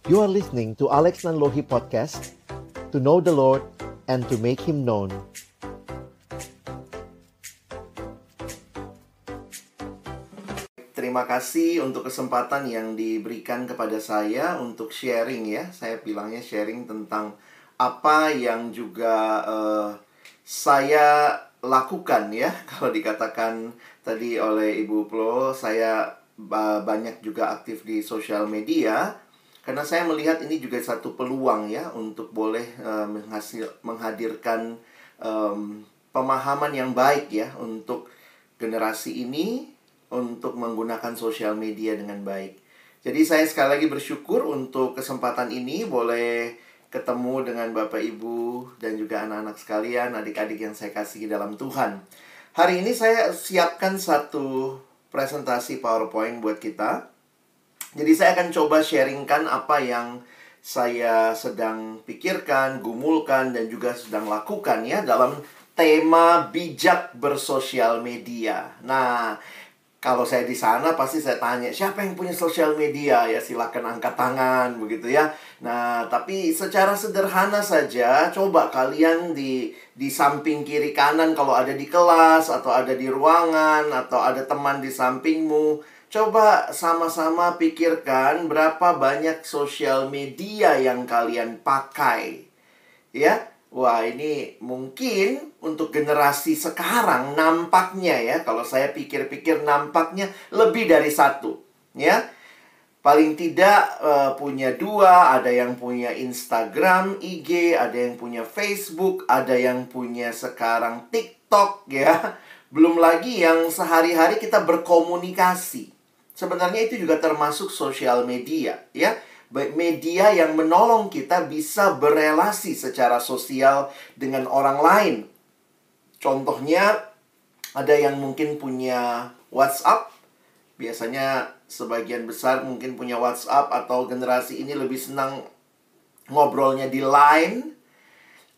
You are listening to Alex Nanlohi Podcast, to know the Lord and to make Him known. Terima kasih untuk kesempatan yang diberikan kepada saya untuk sharing ya. Saya bilangnya sharing tentang apa yang juga saya lakukan ya. Kalau dikatakan tadi oleh Ibu Plo, saya banyak juga aktif di sosial media. Karena saya melihat ini juga satu peluang ya untuk boleh menghadirkan pemahaman yang baik ya untuk generasi ini untuk menggunakan sosial media dengan baik. Jadi saya sekali lagi bersyukur untuk kesempatan ini boleh ketemu dengan Bapak Ibu dan juga anak-anak sekalian, adik-adik yang saya kasihi dalam Tuhan. Hari ini saya siapkan satu presentasi PowerPoint buat kita. Jadi saya akan coba sharingkan apa yang saya sedang pikirkan, gumulkan, dan juga sedang lakukan ya dalam tema bijak bersosial media. Nah, kalau saya di sana pasti saya tanya, siapa yang punya sosial media? Ya silakan angkat tangan begitu ya. Nah, tapi secara sederhana saja, coba kalian di samping kiri kanan kalau ada di kelas atau ada di ruangan atau ada teman di sampingmu, coba sama-sama pikirkan berapa banyak sosial media yang kalian pakai. Ya. Wah, ini mungkin untuk generasi sekarang nampaknya ya, kalau saya pikir-pikir nampaknya lebih dari satu, ya. Paling tidak punya dua, ada yang punya Instagram, IG, ada yang punya Facebook, ada yang punya sekarang TikTok ya. Belum lagi yang sehari-hari kita berkomunikasi. Sebenarnya itu juga termasuk sosial media, ya. Media yang menolong kita bisa berelasi secara sosial dengan orang lain. Contohnya, ada yang mungkin punya WhatsApp. Biasanya sebagian besar mungkin punya WhatsApp, atau generasi ini lebih senang ngobrolnya di Line.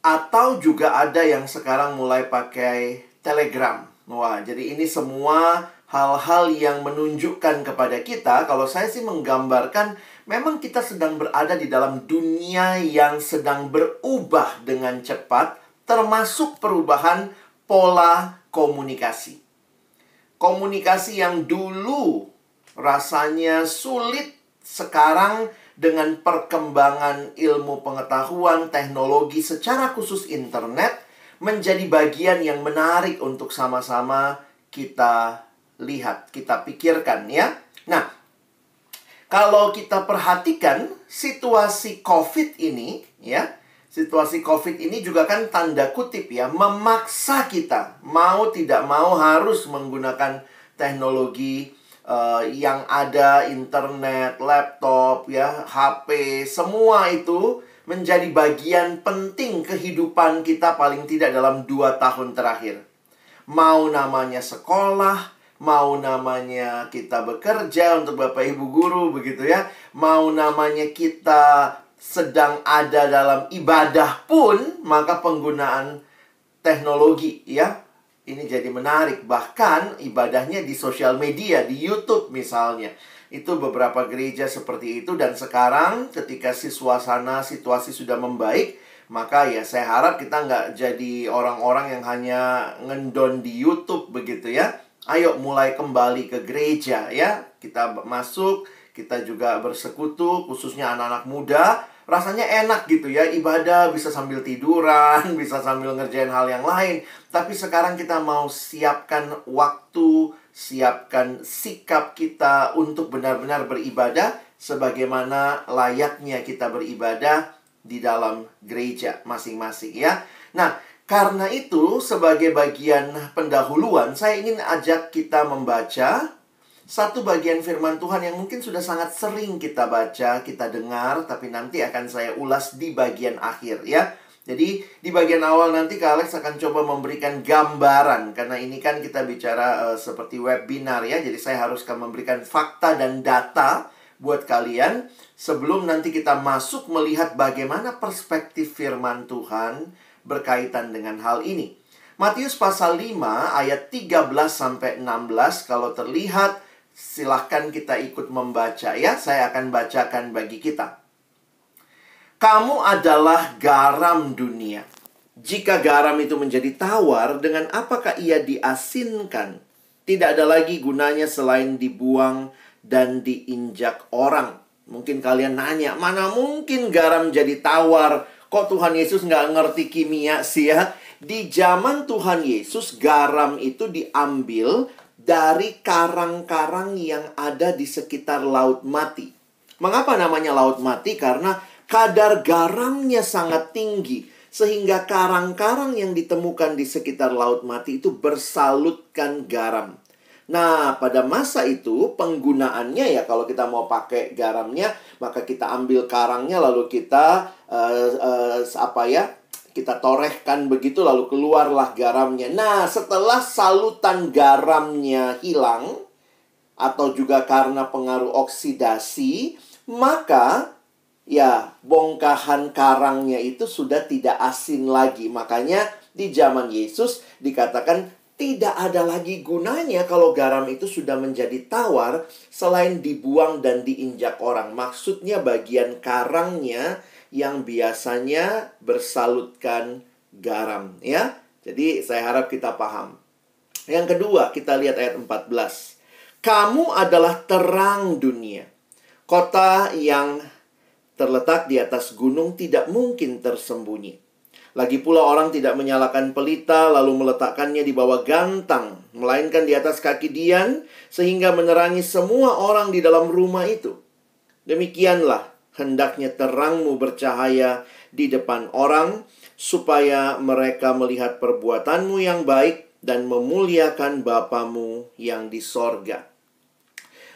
Atau juga ada yang sekarang mulai pakai Telegram. Wah, jadi ini semua hal-hal yang menunjukkan kepada kita, kalau saya sih menggambarkan, memang kita sedang berada di dalam dunia yang sedang berubah dengan cepat, termasuk perubahan pola komunikasi. Komunikasi yang dulu rasanya sulit, sekarang dengan perkembangan ilmu pengetahuan, teknologi, secara khusus internet, menjadi bagian yang menarik untuk sama-sama kita lihat, kita pikirkan ya. Nah, kalau kita perhatikan situasi COVID ini ya, situasi COVID ini juga kan tanda kutip ya, memaksa kita mau tidak mau harus menggunakan teknologi yang ada, internet, laptop ya, HP, semua itu menjadi bagian penting kehidupan kita paling tidak dalam 2 tahun terakhir. Mau namanya sekolah, mau namanya kita bekerja untuk Bapak Ibu guru begitu ya, mau namanya kita sedang ada dalam ibadah pun, maka penggunaan teknologi ya, ini jadi menarik. Bahkan ibadahnya di sosial media, di YouTube misalnya. Itu beberapa gereja seperti itu. Dan sekarang ketika suasana situasi sudah membaik, maka ya saya harap kita nggak jadi orang-orang yang hanya ngendon di YouTube begitu ya. Ayo mulai kembali ke gereja ya. Kita masuk, kita juga bersekutu, khususnya anak-anak muda. Rasanya enak gitu ya, ibadah bisa sambil tiduran, bisa sambil ngerjain hal yang lain. Tapi sekarang kita mau siapkan waktu, siapkan sikap kita untuk benar-benar beribadah sebagaimana layaknya kita beribadah di dalam gereja masing-masing ya. Nah, karena itu sebagai bagian pendahuluan, saya ingin ajak kita membaca satu bagian firman Tuhan yang mungkin sudah sangat sering kita baca, kita dengar, tapi nanti akan saya ulas di bagian akhir ya. Jadi di bagian awal nanti Kak Alex akan coba memberikan gambaran, karena ini kan kita bicara seperti webinar ya. Jadi saya harus memberikan fakta dan data buat kalian sebelum nanti kita masuk melihat bagaimana perspektif firman Tuhan berkaitan dengan hal ini. Matius pasal 5 ayat 13-16, kalau terlihat silahkan kita ikut membaca ya. Saya akan bacakan bagi kita. Kamu adalah garam dunia. Jika garam itu menjadi tawar, dengan apakah ia diasinkan? Tidak ada lagi gunanya selain dibuang dan diinjak orang. Mungkin kalian nanya, mana mungkin garam jadi tawar? Kok Tuhan Yesus nggak ngerti kimia sih ya? Di zaman Tuhan Yesus, garam itu diambil dari karang-karang yang ada di sekitar Laut Mati. Mengapa namanya Laut Mati? Karena kadar garamnya sangat tinggi. Sehingga karang-karang yang ditemukan di sekitar Laut Mati itu bersalutkan garam. Nah, pada masa itu penggunaannya ya, kalau kita mau pakai garamnya, maka kita ambil karangnya lalu kita kita torehkan begitu, lalu keluarlah garamnya. Nah, setelah salutan garamnya hilang atau juga karena pengaruh oksidasi, maka ya, bongkahan karangnya itu sudah tidak asin lagi. Makanya di zaman Yesus dikatakan tidak ada lagi gunanya kalau garam itu sudah menjadi tawar selain dibuang dan diinjak orang. Maksudnya bagian karangnya yang biasanya bersalutkan garam, ya. Jadi saya harap kita paham. Yang kedua, kita lihat ayat 14. Kamu adalah terang dunia. Kota yang terletak di atas gunung tidak mungkin tersembunyi. Lagi pula orang tidak menyalakan pelita lalu meletakkannya di bawah gantang, melainkan di atas kaki dian, sehingga menerangi semua orang di dalam rumah itu. Demikianlah hendaknya terangmu bercahaya di depan orang, supaya mereka melihat perbuatanmu yang baik dan memuliakan Bapamu yang di sorga.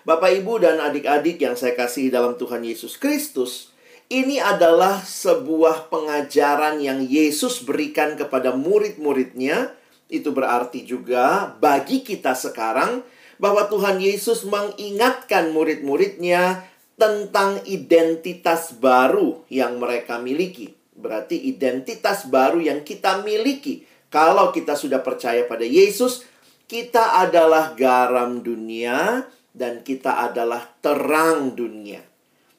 Bapak, Ibu, dan adik-adik yang saya kasihi dalam Tuhan Yesus Kristus, ini adalah sebuah pengajaran yang Yesus berikan kepada murid-muridnya. Itu berarti juga bagi kita sekarang bahwa Tuhan Yesus mengingatkan murid-muridnya tentang identitas baru yang mereka miliki. Berarti identitas baru yang kita miliki. Kalau kita sudah percaya pada Yesus, kita adalah garam dunia dan kita adalah terang dunia.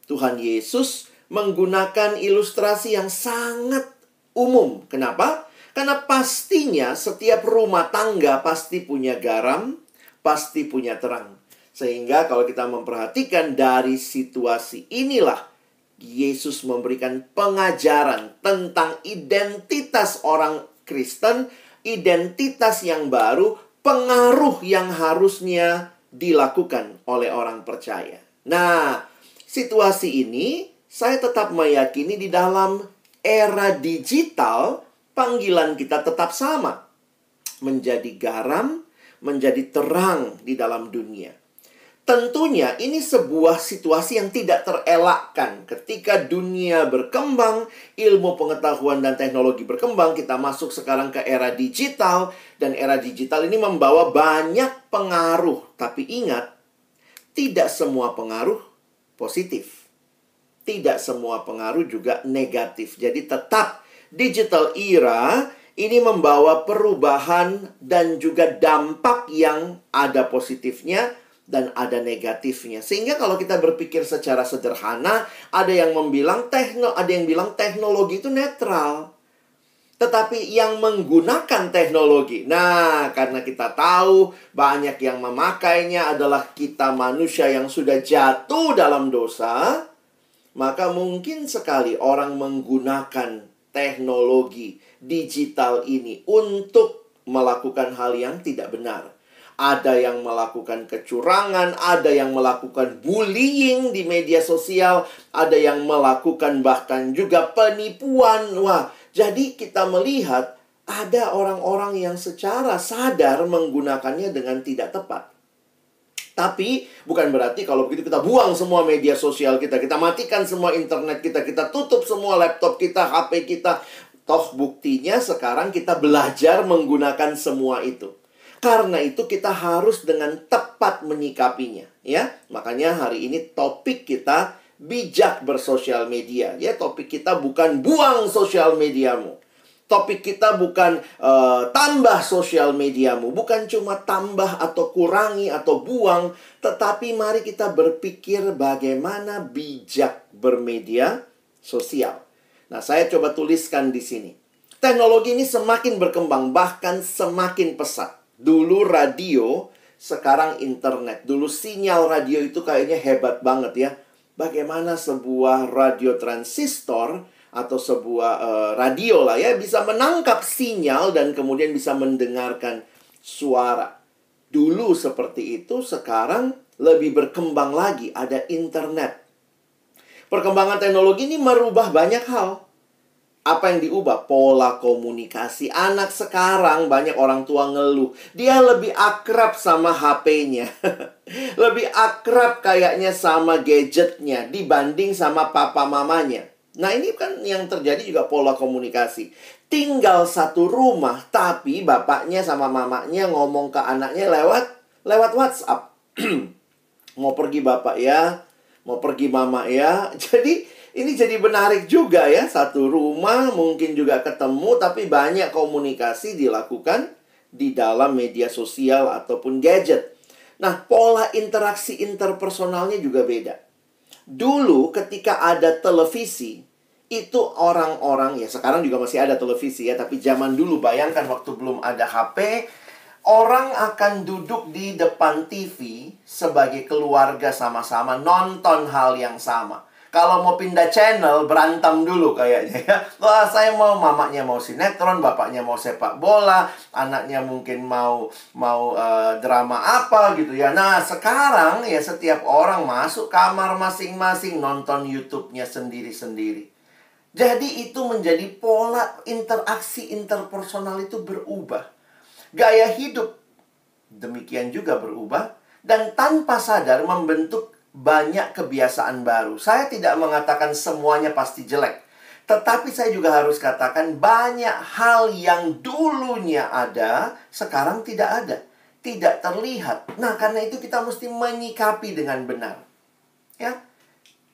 Tuhan Yesus menggunakan ilustrasi yang sangat umum. Kenapa? Karena pastinya setiap rumah tangga pasti punya garam, pasti punya terang. Sehingga kalau kita memperhatikan dari situasi inilah, Yesus memberikan pengajaran tentang identitas orang Kristen, identitas yang baru, pengaruh yang harusnya dilakukan oleh orang percaya. Nah, situasi ini saya tetap meyakini di dalam era digital, panggilan kita tetap sama. Menjadi garam, menjadi terang di dalam dunia. Tentunya ini sebuah situasi yang tidak terelakkan. Ketika dunia berkembang, ilmu pengetahuan dan teknologi berkembang, kita masuk sekarang ke era digital. Dan era digital ini membawa banyak pengaruh. Tapi ingat, tidak semua pengaruh positif. Tidak semua pengaruh juga negatif. Jadi tetap digital era ini membawa perubahan dan juga dampak yang ada positifnya dan ada negatifnya. Sehingga kalau kita berpikir secara sederhana, ada yang bilang teknologi itu netral. Tetapi yang menggunakan teknologi, nah karena kita tahu banyak yang memakainya adalah kita manusia yang sudah jatuh dalam dosa, maka mungkin sekali orang menggunakan teknologi digital ini untuk melakukan hal yang tidak benar. Ada yang melakukan kecurangan, ada yang melakukan bullying di media sosial, ada yang melakukan bahkan juga penipuan. Wah, jadi kita melihat ada orang-orang yang secara sadar menggunakannya dengan tidak tepat. Tapi bukan berarti kalau begitu kita buang semua media sosial kita, kita matikan semua internet kita, kita tutup semua laptop kita, HP kita. Toh buktinya sekarang kita belajar menggunakan semua itu. Karena itu kita harus dengan tepat menyikapinya, ya. Makanya hari ini topik kita bijak bersosial media, ya. Topik kita bukan buang sosial mediamu. Topik kita bukan tambah sosial mediamu. Bukan cuma tambah atau kurangi atau buang. Tetapi mari kita berpikir bagaimana bijak bermedia sosial. Nah, saya coba tuliskan di sini. Teknologi ini semakin berkembang, bahkan semakin pesat. Dulu radio, sekarang internet. Dulu sinyal radio itu kayaknya hebat banget ya. Bagaimana sebuah radio transistor atau sebuah radio lah ya bisa menangkap sinyal dan kemudian bisa mendengarkan suara. Dulu seperti itu, sekarang lebih berkembang lagi, ada internet. Perkembangan teknologi ini merubah banyak hal. Apa yang diubah? Pola komunikasi. Anak sekarang banyak orang tua ngeluh. Dia lebih akrab sama HP-nya. Lebih akrab kayaknya sama gadgetnya dibanding sama papa mamanya. Nah, ini kan yang terjadi juga pola komunikasi. Tinggal satu rumah, tapi bapaknya sama mamanya ngomong ke anaknya lewat WhatsApp. Mau pergi bapak ya, mau pergi mama ya. Jadi ini jadi menarik juga ya. Satu rumah mungkin juga ketemu, tapi banyak komunikasi dilakukan di dalam media sosial ataupun gadget. Nah, pola interaksi interpersonalnya juga beda. Dulu ketika ada televisi, itu orang-orang, ya sekarang juga masih ada televisi ya, tapi zaman dulu bayangkan waktu belum ada HP, orang akan duduk di depan TV sebagai keluarga sama-sama nonton hal yang sama. Kalau mau pindah channel, berantem dulu kayaknya ya. Wah, saya mau, mamanya mau sinetron, bapaknya mau sepak bola, anaknya mungkin mau drama apa gitu ya. Nah, sekarang ya setiap orang masuk kamar masing-masing, nonton YouTube-nya sendiri-sendiri. Jadi itu menjadi pola interaksi interpersonal itu berubah. Gaya hidup demikian juga berubah. Dan tanpa sadar membentuk banyak kebiasaan baru. Saya tidak mengatakan semuanya pasti jelek. Tetapi saya juga harus katakan banyak hal yang dulunya ada, sekarang tidak ada. Tidak terlihat. Nah, karena itu kita mesti menyikapi dengan benar. Ya.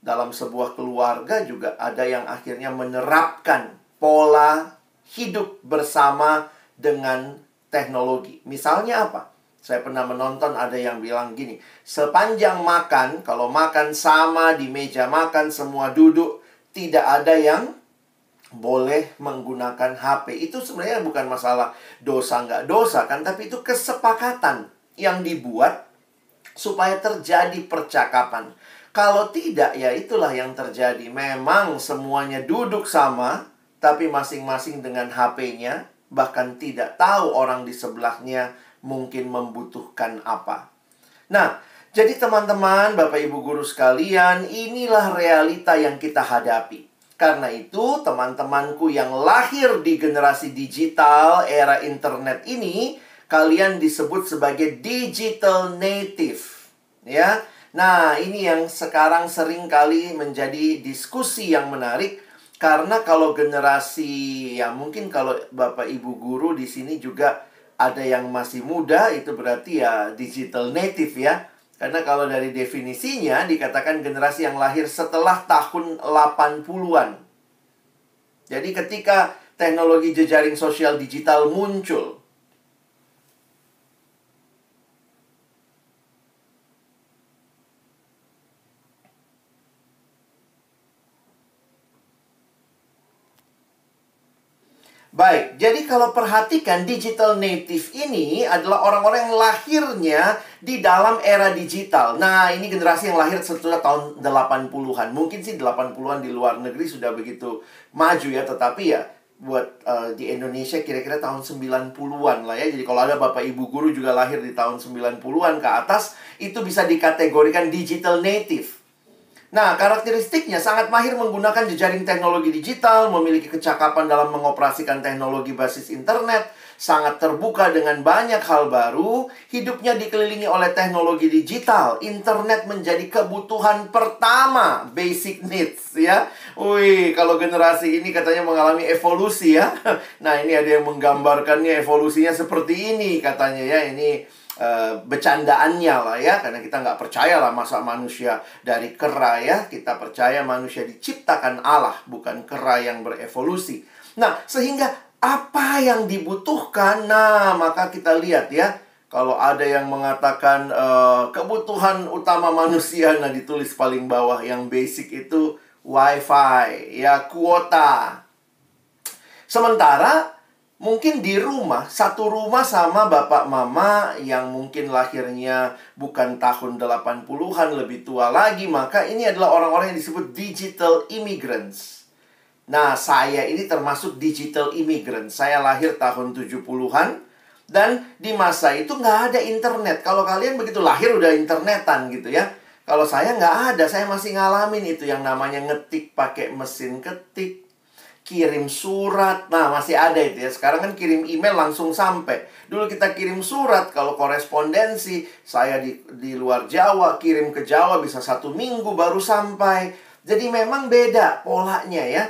Dalam sebuah keluarga juga ada yang akhirnya menerapkan pola hidup bersama dengan teknologi. Misalnya apa? Saya pernah menonton ada yang bilang gini, sepanjang makan, kalau makan sama di meja makan, semua duduk, tidak ada yang boleh menggunakan HP. Itu sebenarnya bukan masalah dosa nggak dosa kan, tapi itu kesepakatan yang dibuat supaya terjadi percakapan. Kalau tidak, ya itulah yang terjadi. Memang semuanya duduk sama, tapi masing-masing dengan HP-nya, bahkan tidak tahu orang di sebelahnya mungkin membutuhkan apa. Nah, jadi teman-teman, Bapak Ibu guru sekalian, inilah realita yang kita hadapi. Karena itu, teman-temanku yang lahir di generasi digital, era internet ini, kalian disebut sebagai digital native. Ya. Nah, ini yang sekarang sering kali menjadi diskusi yang menarik. Karena kalau generasi, ya mungkin kalau Bapak Ibu guru di sini juga ada yang masih muda, itu berarti ya digital native ya. Karena kalau dari definisinya dikatakan generasi yang lahir setelah tahun 80-an. Jadi ketika teknologi jejaring sosial digital muncul, baik, jadi kalau perhatikan digital native ini adalah orang-orang yang lahirnya di dalam era digital. Nah, ini generasi yang lahir setelah tahun 80-an. Mungkin sih 80-an di luar negeri sudah begitu maju ya, tetapi ya buat di Indonesia kira-kira tahun 90-an lah ya. Jadi kalau ada Bapak Ibu guru juga lahir di tahun 90-an ke atas, itu bisa dikategorikan digital native. Nah, karakteristiknya sangat mahir menggunakan jejaring teknologi digital, memiliki kecakapan dalam mengoperasikan teknologi basis internet, sangat terbuka dengan banyak hal baru, hidupnya dikelilingi oleh teknologi digital, internet menjadi kebutuhan pertama, basic needs ya. Wih, kalau generasi ini katanya mengalami evolusi ya. Nah, ini ada yang menggambarkannya evolusinya seperti ini katanya ya, ini bercandaannya lah ya, karena kita nggak percaya lah masa manusia dari kera ya. Kita percaya manusia diciptakan Allah, bukan kera yang berevolusi. Nah, sehingga apa yang dibutuhkan? Nah, maka kita lihat ya, kalau ada yang mengatakan kebutuhan utama manusia, nah ditulis paling bawah yang basic itu, WiFi, ya kuota. Sementara mungkin di rumah, satu rumah sama bapak mama yang mungkin lahirnya bukan tahun 80-an, lebih tua lagi, maka ini adalah orang-orang yang disebut digital immigrants. Nah, saya ini termasuk digital immigrant. Saya lahir tahun 70-an, dan di masa itu nggak ada internet. Kalau kalian begitu lahir udah internetan gitu ya. Kalau saya nggak ada, saya masih ngalamin itu yang namanya ngetik pakai mesin ketik, kirim surat. Nah, masih ada itu ya. Sekarang kan kirim email langsung sampai. Dulu kita kirim surat, kalau korespondensi, saya di luar Jawa, kirim ke Jawa bisa 1 minggu baru sampai. Jadi memang beda polanya ya.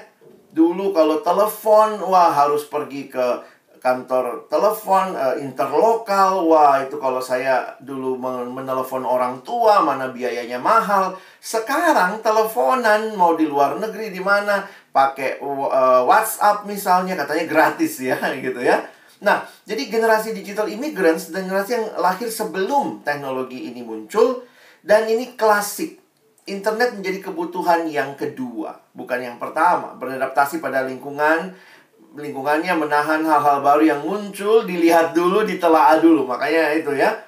Dulu kalau telepon, wah harus pergi ke kantor telepon, interlokal. Wah, itu kalau saya dulu menelepon orang tua, mana biayanya mahal. Sekarang teleponan, mau di luar negeri, di mana, pakai WhatsApp misalnya, katanya gratis ya, gitu ya. Nah, jadi generasi digital immigrants, generasi yang lahir sebelum teknologi ini muncul, dan ini klasik. Internet menjadi kebutuhan yang kedua, bukan yang pertama. Beradaptasi pada lingkungannya, menahan hal-hal baru yang muncul, dilihat dulu, ditelaah dulu. Makanya itu ya,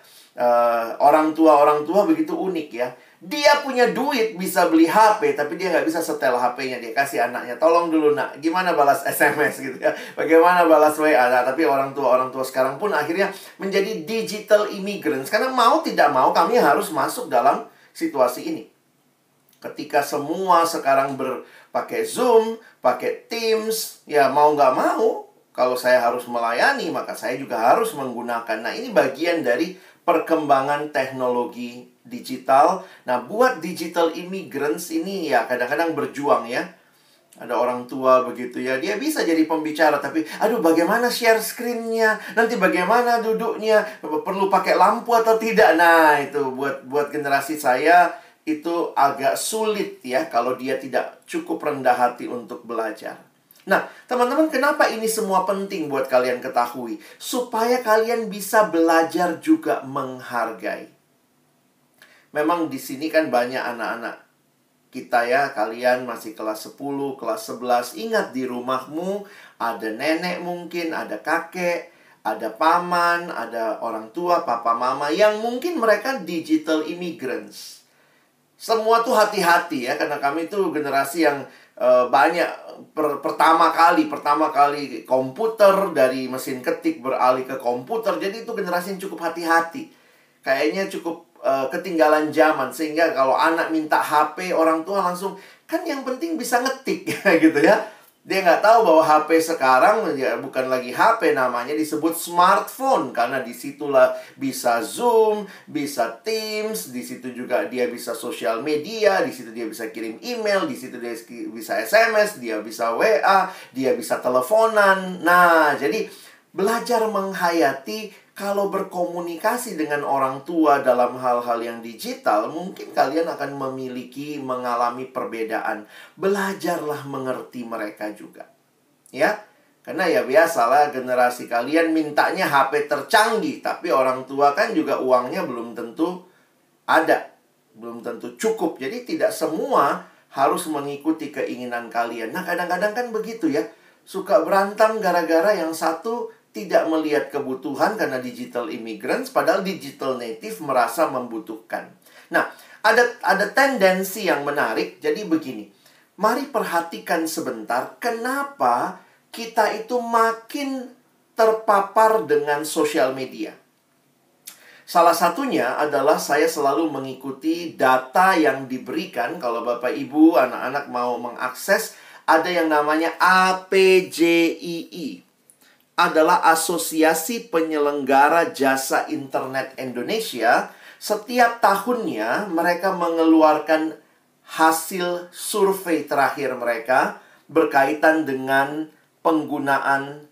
orang tua begitu unik ya. Dia punya duit bisa beli HP, tapi dia nggak bisa setel HP-nya. Dia kasih anaknya, tolong dulu nak, gimana balas SMS gitu ya, bagaimana balas WA. Nah, tapi orang tua sekarang pun akhirnya menjadi digital immigrants. Karena mau tidak mau kami harus masuk dalam situasi ini. Ketika semua sekarang pakai Zoom, pakai Teams, ya mau nggak mau, kalau saya harus melayani, maka saya juga harus menggunakan. Nah, ini bagian dari perkembangan teknologi digital. Nah, buat digital immigrants ini ya kadang-kadang berjuang ya. Ada orang tua begitu ya, dia bisa jadi pembicara, tapi aduh bagaimana share screen-nya, nanti bagaimana duduknya, perlu pakai lampu atau tidak. Nah, itu buat generasi saya itu agak sulit ya kalau dia tidak cukup rendah hati untuk belajar. Nah, teman-teman, kenapa ini semua penting buat kalian ketahui? Supaya kalian bisa belajar juga menghargai. Memang di sini kan banyak anak-anak kita ya, kalian masih kelas 10, kelas 11. Ingat, di rumahmu ada nenek mungkin, ada kakek, ada paman, ada orang tua, papa mama yang mungkin mereka digital immigrants. Semua tuh hati-hati ya, karena kami tuh generasi yang banyak pertama kali komputer, dari mesin ketik beralih ke komputer. Jadi itu generasi yang cukup hati-hati. Kayaknya cukup ketinggalan zaman, sehingga kalau anak minta HP, orang tua langsung, kan yang penting bisa ngetik gitu ya. Dia nggak tahu bahwa HP sekarang ya bukan lagi HP, namanya disebut smartphone. Karena disitulah bisa Zoom, bisa Teams, di situ juga dia bisa sosial media, di situ dia bisa kirim email, di situ dia bisa SMS, dia bisa WA, dia bisa teleponan. Nah, jadi belajar menghayati. Kalau berkomunikasi dengan orang tua dalam hal-hal yang digital, mungkin kalian akan mengalami perbedaan. Belajarlah mengerti mereka juga. Ya, karena ya biasalah generasi kalian mintanya HP tercanggih, tapi orang tua kan juga uangnya belum tentu ada, belum tentu cukup. Jadi tidak semua harus mengikuti keinginan kalian. Nah, kadang-kadang kan begitu ya, suka berantem gara-gara yang satu tidak melihat kebutuhan karena digital immigrants, padahal digital native merasa membutuhkan. Nah, ada tendensi yang menarik. Jadi begini, mari perhatikan sebentar kenapa kita itu makin terpapar dengan sosial media. Salah satunya adalah saya selalu mengikuti data yang diberikan. Kalau Bapak Ibu, anak-anak mau mengakses, ada yang namanya APJII. Adalah Asosiasi Penyelenggara Jasa Internet Indonesia. Setiap tahunnya mereka mengeluarkan hasil survei terakhir mereka berkaitan dengan penggunaan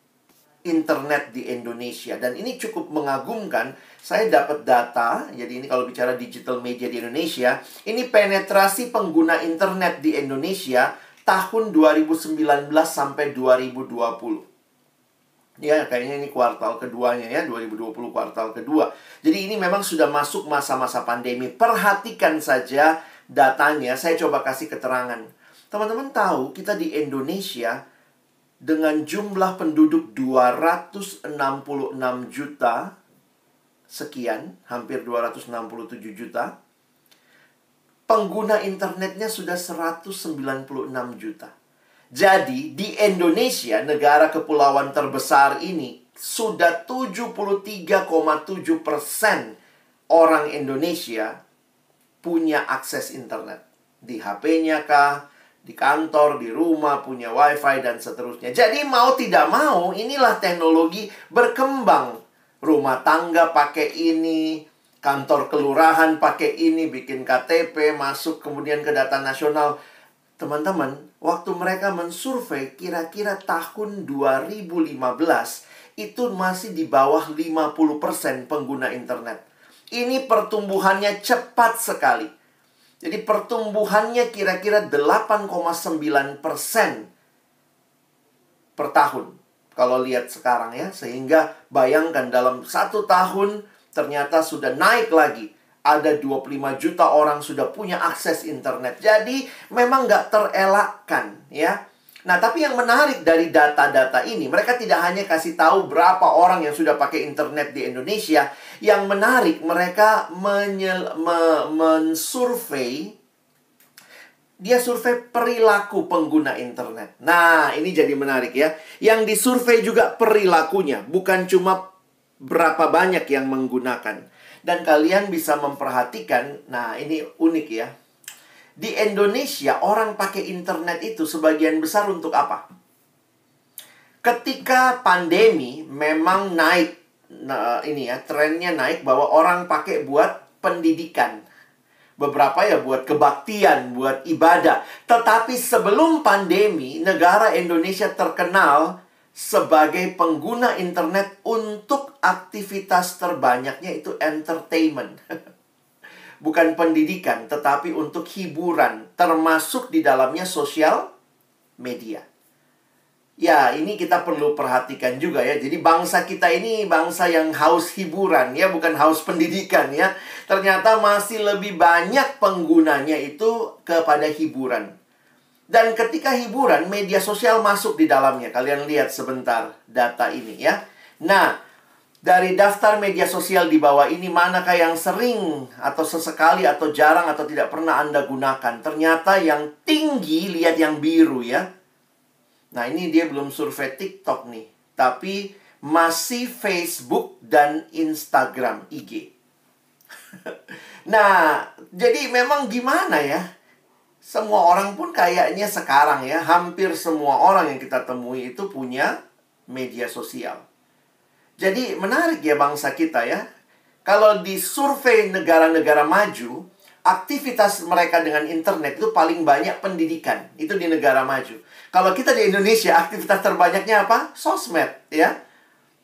internet di Indonesia. Dan ini cukup mengagumkan. Saya dapat data, jadi ini kalau bicara digital media di Indonesia, ini penetrasi pengguna internet di Indonesia tahun 2019 sampai 2020. Ya, kayaknya ini kuartal keduanya ya, 2020 kuartal kedua. Jadi ini memang sudah masuk masa-masa pandemi. Perhatikan saja datanya, saya coba kasih keterangan. Teman-teman tahu kita di Indonesia dengan jumlah penduduk 266 juta sekian, hampir 267 juta, pengguna internetnya sudah 196 juta. Jadi di Indonesia, negara kepulauan terbesar ini, sudah 73,7% orang Indonesia punya akses internet. Di HP-nya kah, di kantor, di rumah, punya wifi, dan seterusnya. Jadi mau tidak mau, inilah teknologi berkembang. Rumah tangga pakai ini, kantor kelurahan pakai ini, bikin KTP, masuk kemudian ke data nasional. Teman-teman, waktu mereka mensurvei kira-kira tahun 2015, itu masih di bawah 50% pengguna internet. Ini pertumbuhannya cepat sekali. Jadi pertumbuhannya kira-kira 8,9% per tahun. Kalau lihat sekarang ya. Sehingga bayangkan dalam 1 tahun ternyata sudah naik lagi. Ada 25 juta orang sudah punya akses internet. Jadi memang nggak terelakkan ya. Nah, tapi yang menarik dari data-data ini, mereka tidak hanya kasih tahu berapa orang yang sudah pakai internet di Indonesia. Yang menarik, mereka mensurvei, dia survei perilaku pengguna internet. Nah, ini jadi menarik ya. Yang disurvei juga perilakunya, bukan cuma berapa banyak yang menggunakan. Dan kalian bisa memperhatikan, nah ini unik ya. Di Indonesia, orang pakai internet itu sebagian besar untuk apa? Ketika pandemi memang naik, nah, ini ya, trennya naik bahwa orang pakai buat pendidikan. Beberapa ya buat kebaktian, buat ibadah. Tetapi sebelum pandemi, negara Indonesia terkenal sebagai pengguna internet untuk aktivitas terbanyaknya itu entertainment. Bukan pendidikan, tetapi untuk hiburan, termasuk di dalamnya sosial media. Ya, ini kita perlu perhatikan juga ya. Jadi bangsa kita ini bangsa yang haus hiburan ya, bukan haus pendidikan ya. Ternyata masih lebih banyak penggunanya itu kepada hiburan. Dan ketika hiburan, media sosial masuk di dalamnya. Kalian lihat sebentar data ini ya. Nah, dari daftar media sosial di bawah ini, manakah yang sering atau sesekali atau jarang atau tidak pernah Anda gunakan? Ternyata yang tinggi, lihat yang biru ya. Nah, ini dia belum survei TikTok nih. Tapi masih Facebook dan Instagram, IG. Nah, jadi memang gimana ya? Semua orang pun kayaknya sekarang ya, hampir semua orang yang kita temui itu punya media sosial. Jadi menarik ya bangsa kita ya. Kalau di survei negara-negara maju, aktivitas mereka dengan internet itu paling banyak pendidikan. Itu di negara maju. Kalau kita di Indonesia, aktivitas terbanyaknya apa? Sosmed ya.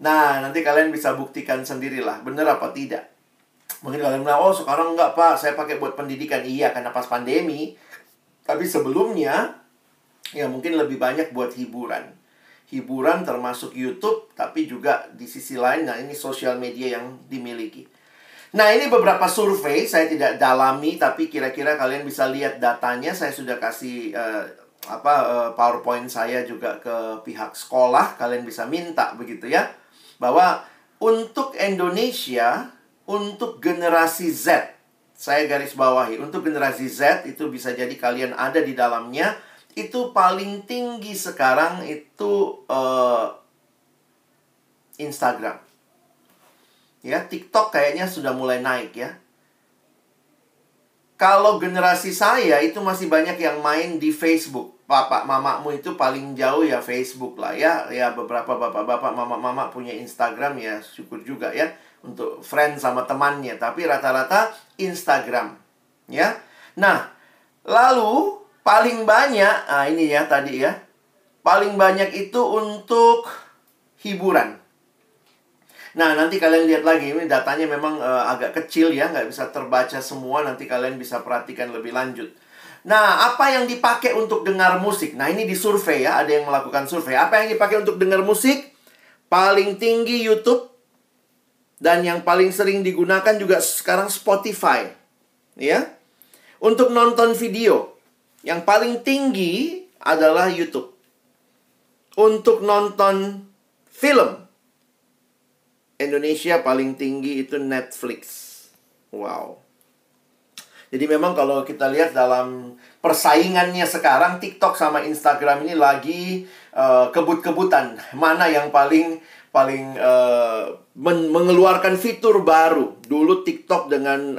Nah, nanti kalian bisa buktikan sendirilah, benar apa tidak. Mungkin kalian bilang, oh sekarang enggak pak, saya pakai buat pendidikan. Iya, karena pas pandemi. Tapi sebelumnya, ya mungkin lebih banyak buat hiburan. Hiburan termasuk YouTube, tapi juga di sisi lain, nah ini sosial media yang dimiliki. Nah, ini beberapa survei, saya tidak dalami, tapi kira-kira kalian bisa lihat datanya. Saya sudah kasih PowerPoint saya juga ke pihak sekolah, kalian bisa minta begitu ya. Bahwa untuk Indonesia, untuk generasi Z, saya garis bawahi, untuk generasi Z itu bisa jadi kalian ada di dalamnya. Itu paling tinggi sekarang itu Instagram. Ya, TikTok kayaknya sudah mulai naik ya. Kalau generasi saya itu masih banyak yang main di Facebook. Bapak mamamu itu paling jauh ya Facebook lah ya. Ya beberapa bapak-bapak mama-mama punya Instagram ya, syukur juga ya untuk friend sama temannya, tapi rata-rata Instagram ya. Nah, lalu paling banyak, nah ini ya tadi ya, paling banyak itu untuk hiburan. Nah, nanti kalian lihat lagi, ini datanya memang agak kecil ya, nggak bisa terbaca semua, nanti kalian bisa perhatikan lebih lanjut. Nah, apa yang dipakai untuk dengar musik? Nah, ini di survei ya, ada yang melakukan survei. Apa yang dipakai untuk dengar musik? Paling tinggi YouTube, dan yang paling sering digunakan juga sekarang Spotify. Ya. Untuk nonton video, Yang paling tinggi adalah YouTube. Untuk nonton film, Indonesia paling tinggi itu Netflix. Wow. Jadi memang kalau kita lihat dalam persaingannya sekarang, TikTok sama Instagram ini lagi kebut-kebutan. Mana yang paling mengeluarkan fitur baru. Dulu TikTok dengan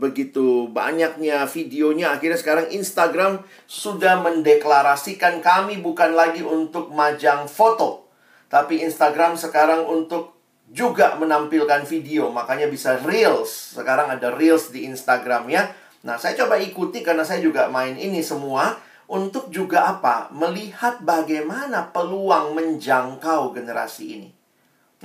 begitu banyaknya videonya, akhirnya sekarang Instagram sudah mendeklarasikan kami bukan lagi untuk majang foto, tapi Instagram sekarang untuk juga menampilkan video. Makanya bisa Reels. Sekarang ada Reels di Instagram ya. Nah, saya coba ikuti karena saya juga main ini semua. Untuk juga apa? Melihat bagaimana peluang menjangkau generasi ini.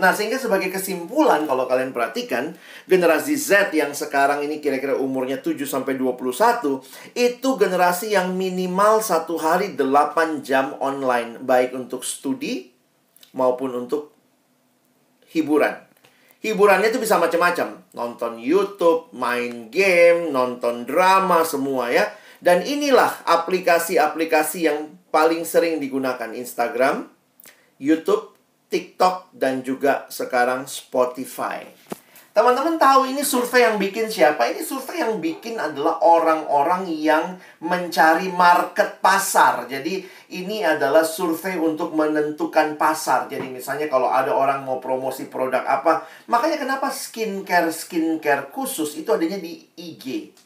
Nah, sehingga sebagai kesimpulan kalau kalian perhatikan, generasi Z yang sekarang ini kira-kira umurnya 7-21, itu generasi yang minimal satu hari 8 jam online. Baik untuk studi maupun untuk hiburan. Hiburannya itu bisa macam-macam. Nonton YouTube, main game, nonton drama, semua ya. Dan inilah aplikasi-aplikasi yang paling sering digunakan. Instagram, YouTube, TikTok, dan juga sekarang Spotify. Teman-teman tahu ini survei yang bikin siapa? Ini survei yang bikin adalah orang-orang yang mencari market pasar. Jadi ini adalah survei untuk menentukan pasar. Jadi misalnya kalau ada orang mau promosi produk apa, makanya kenapa skincare khusus itu adanya di IG.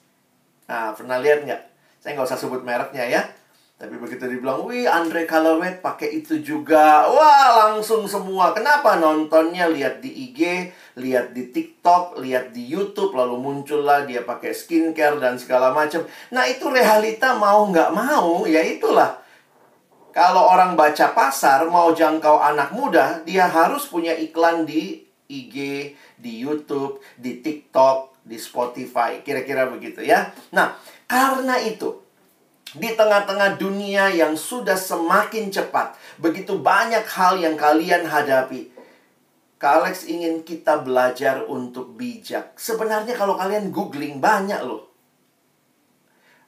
Nah, pernah lihat nggak? Saya nggak usah sebut mereknya ya. Tapi begitu dibilang, wih Andre Kalawet pakai itu juga. Wah, langsung semua. Kenapa? Nontonnya lihat di IG, lihat di TikTok, lihat di YouTube. Lalu muncullah dia pakai skincare dan segala macam. Nah, itu realita mau nggak mau, ya itulah. Kalau orang baca pasar, mau jangkau anak muda, dia harus punya iklan di IG, di YouTube, di TikTok, di Spotify. Kira-kira begitu ya. Nah, karena itu, di tengah-tengah dunia yang sudah semakin cepat, begitu banyak hal yang kalian hadapi, Kak Alex ingin kita belajar untuk bijak. Sebenarnya kalau kalian googling, banyak loh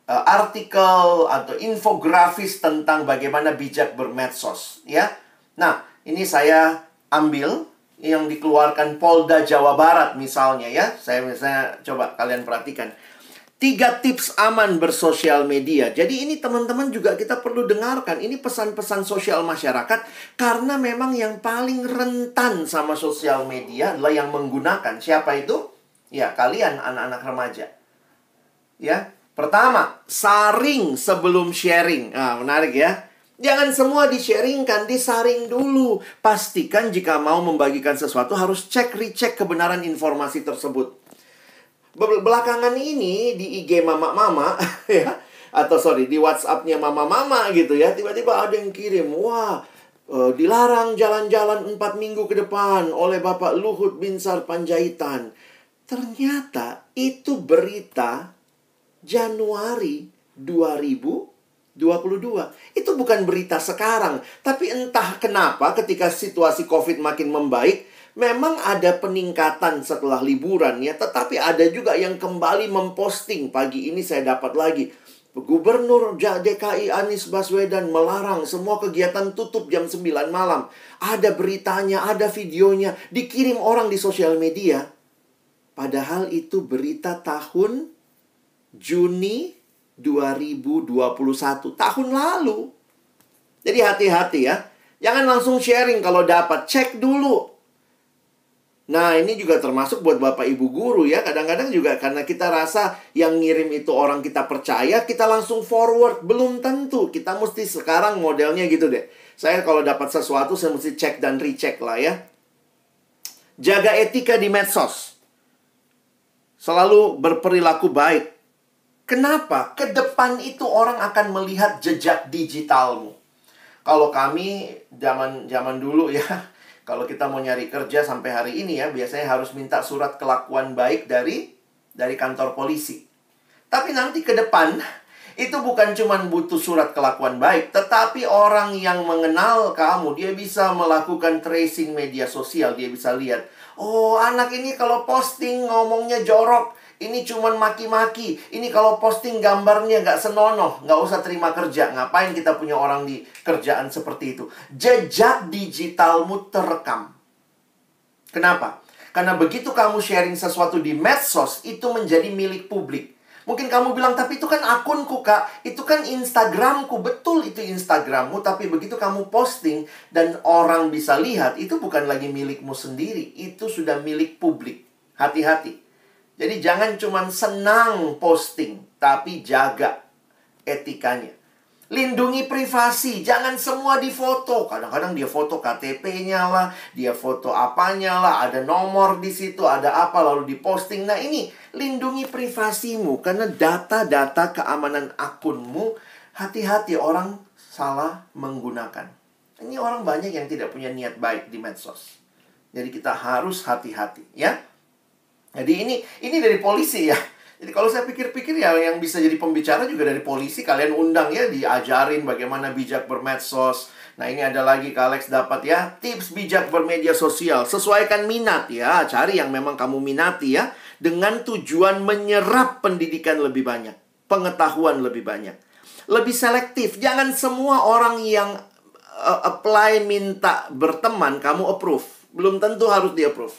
artikel atau infografis tentang bagaimana bijak bermedsos ya. Nah, ini saya ambil yang dikeluarkan Polda Jawa Barat misalnya ya. Saya coba kalian perhatikan. 3 tips aman bersosial media. Jadi ini teman-teman juga kita perlu dengarkan. Ini pesan-pesan sosial masyarakat. Karena memang yang paling rentan sama sosial media adalah yang menggunakan. Siapa itu? Ya, kalian anak-anak remaja. Ya, pertama, saring sebelum sharing. Nah, menarik ya. Jangan semua di-sharingkan, disaring dulu. Pastikan jika mau membagikan sesuatu harus recheck kebenaran informasi tersebut. Belakangan ini di IG mama-mama ya, atau di WhatsApp-nya mama-mama gitu ya, tiba-tiba ada yang kirim, wah, dilarang jalan-jalan 4 minggu ke depan oleh Bapak Luhut Binsar Panjaitan. Ternyata itu berita Januari 2022. Itu bukan berita sekarang, tapi entah kenapa ketika situasi COVID makin membaik, memang ada peningkatan setelah liburan ya. Tetapi ada juga yang kembali memposting. Pagi ini saya dapat lagi, Gubernur DKI Anies Baswedan melarang semua kegiatan tutup jam 9 malam. Ada beritanya, ada videonya, dikirim orang di sosial media. Padahal itu berita tahun Juni 2021, tahun lalu. Jadi hati-hati ya. Jangan langsung sharing kalau dapat, cek dulu. Nah, ini juga termasuk buat Bapak Ibu guru ya. Kadang-kadang juga karena kita rasa yang ngirim itu orang kita percaya, kita langsung forward. Belum tentu. Kita mesti sekarang modelnya gitu deh. Saya kalau dapat sesuatu, saya mesti cek dan recheck lah ya. Jaga etika di medsos. Selalu berperilaku baik. Kenapa? Ke depan itu orang akan melihat jejak digitalmu. Kalau kami zaman dulu ya, kalau kita mau nyari kerja sampai hari ini ya, biasanya harus minta surat kelakuan baik dari kantor polisi. Tapi nanti ke depan, itu bukan cuma butuh surat kelakuan baik, tetapi orang yang mengenal kamu, dia bisa melakukan tracing media sosial, dia bisa lihat, oh anak ini kalau posting ngomongnya jorok, Ini cuman maki-maki. Ini kalau posting gambarnya nggak senonoh, nggak usah terima kerja. Ngapain kita punya orang di kerjaan seperti itu? Jejak digitalmu terekam. Kenapa? Karena begitu kamu sharing sesuatu di medsos, itu menjadi milik publik. Mungkin kamu bilang, tapi itu kan akunku, Kak. Itu kan Instagramku. Betul, itu Instagrammu. Tapi begitu kamu posting dan orang bisa lihat, itu bukan lagi milikmu sendiri. Itu sudah milik publik. Hati-hati. Jadi jangan cuma senang posting, tapi jaga etikanya. Lindungi privasi, jangan semua difoto. Kadang-kadang dia foto KTP-nya lah, dia foto apanya lah, ada nomor di situ, ada apa, lalu diposting. Nah ini, lindungi privasimu, karena data-data keamanan akunmu, hati-hati orang salah menggunakan. Ini orang banyak yang tidak punya niat baik di medsos. Jadi kita harus hati-hati, ya. Jadi ini dari polisi ya. Jadi kalau saya pikir-pikir ya, yang bisa jadi pembicara juga dari polisi. Kalian undang ya, diajarin bagaimana bijak bermedsos. Nah ini ada lagi Kak Alex dapat ya, tips bijak bermedia sosial. Sesuaikan minat ya, cari yang memang kamu minati ya. Dengan tujuan menyerap pendidikan lebih banyak, pengetahuan lebih banyak. Lebih selektif, jangan semua orang yang apply minta berteman, kamu approve. Belum tentu harus di-approve.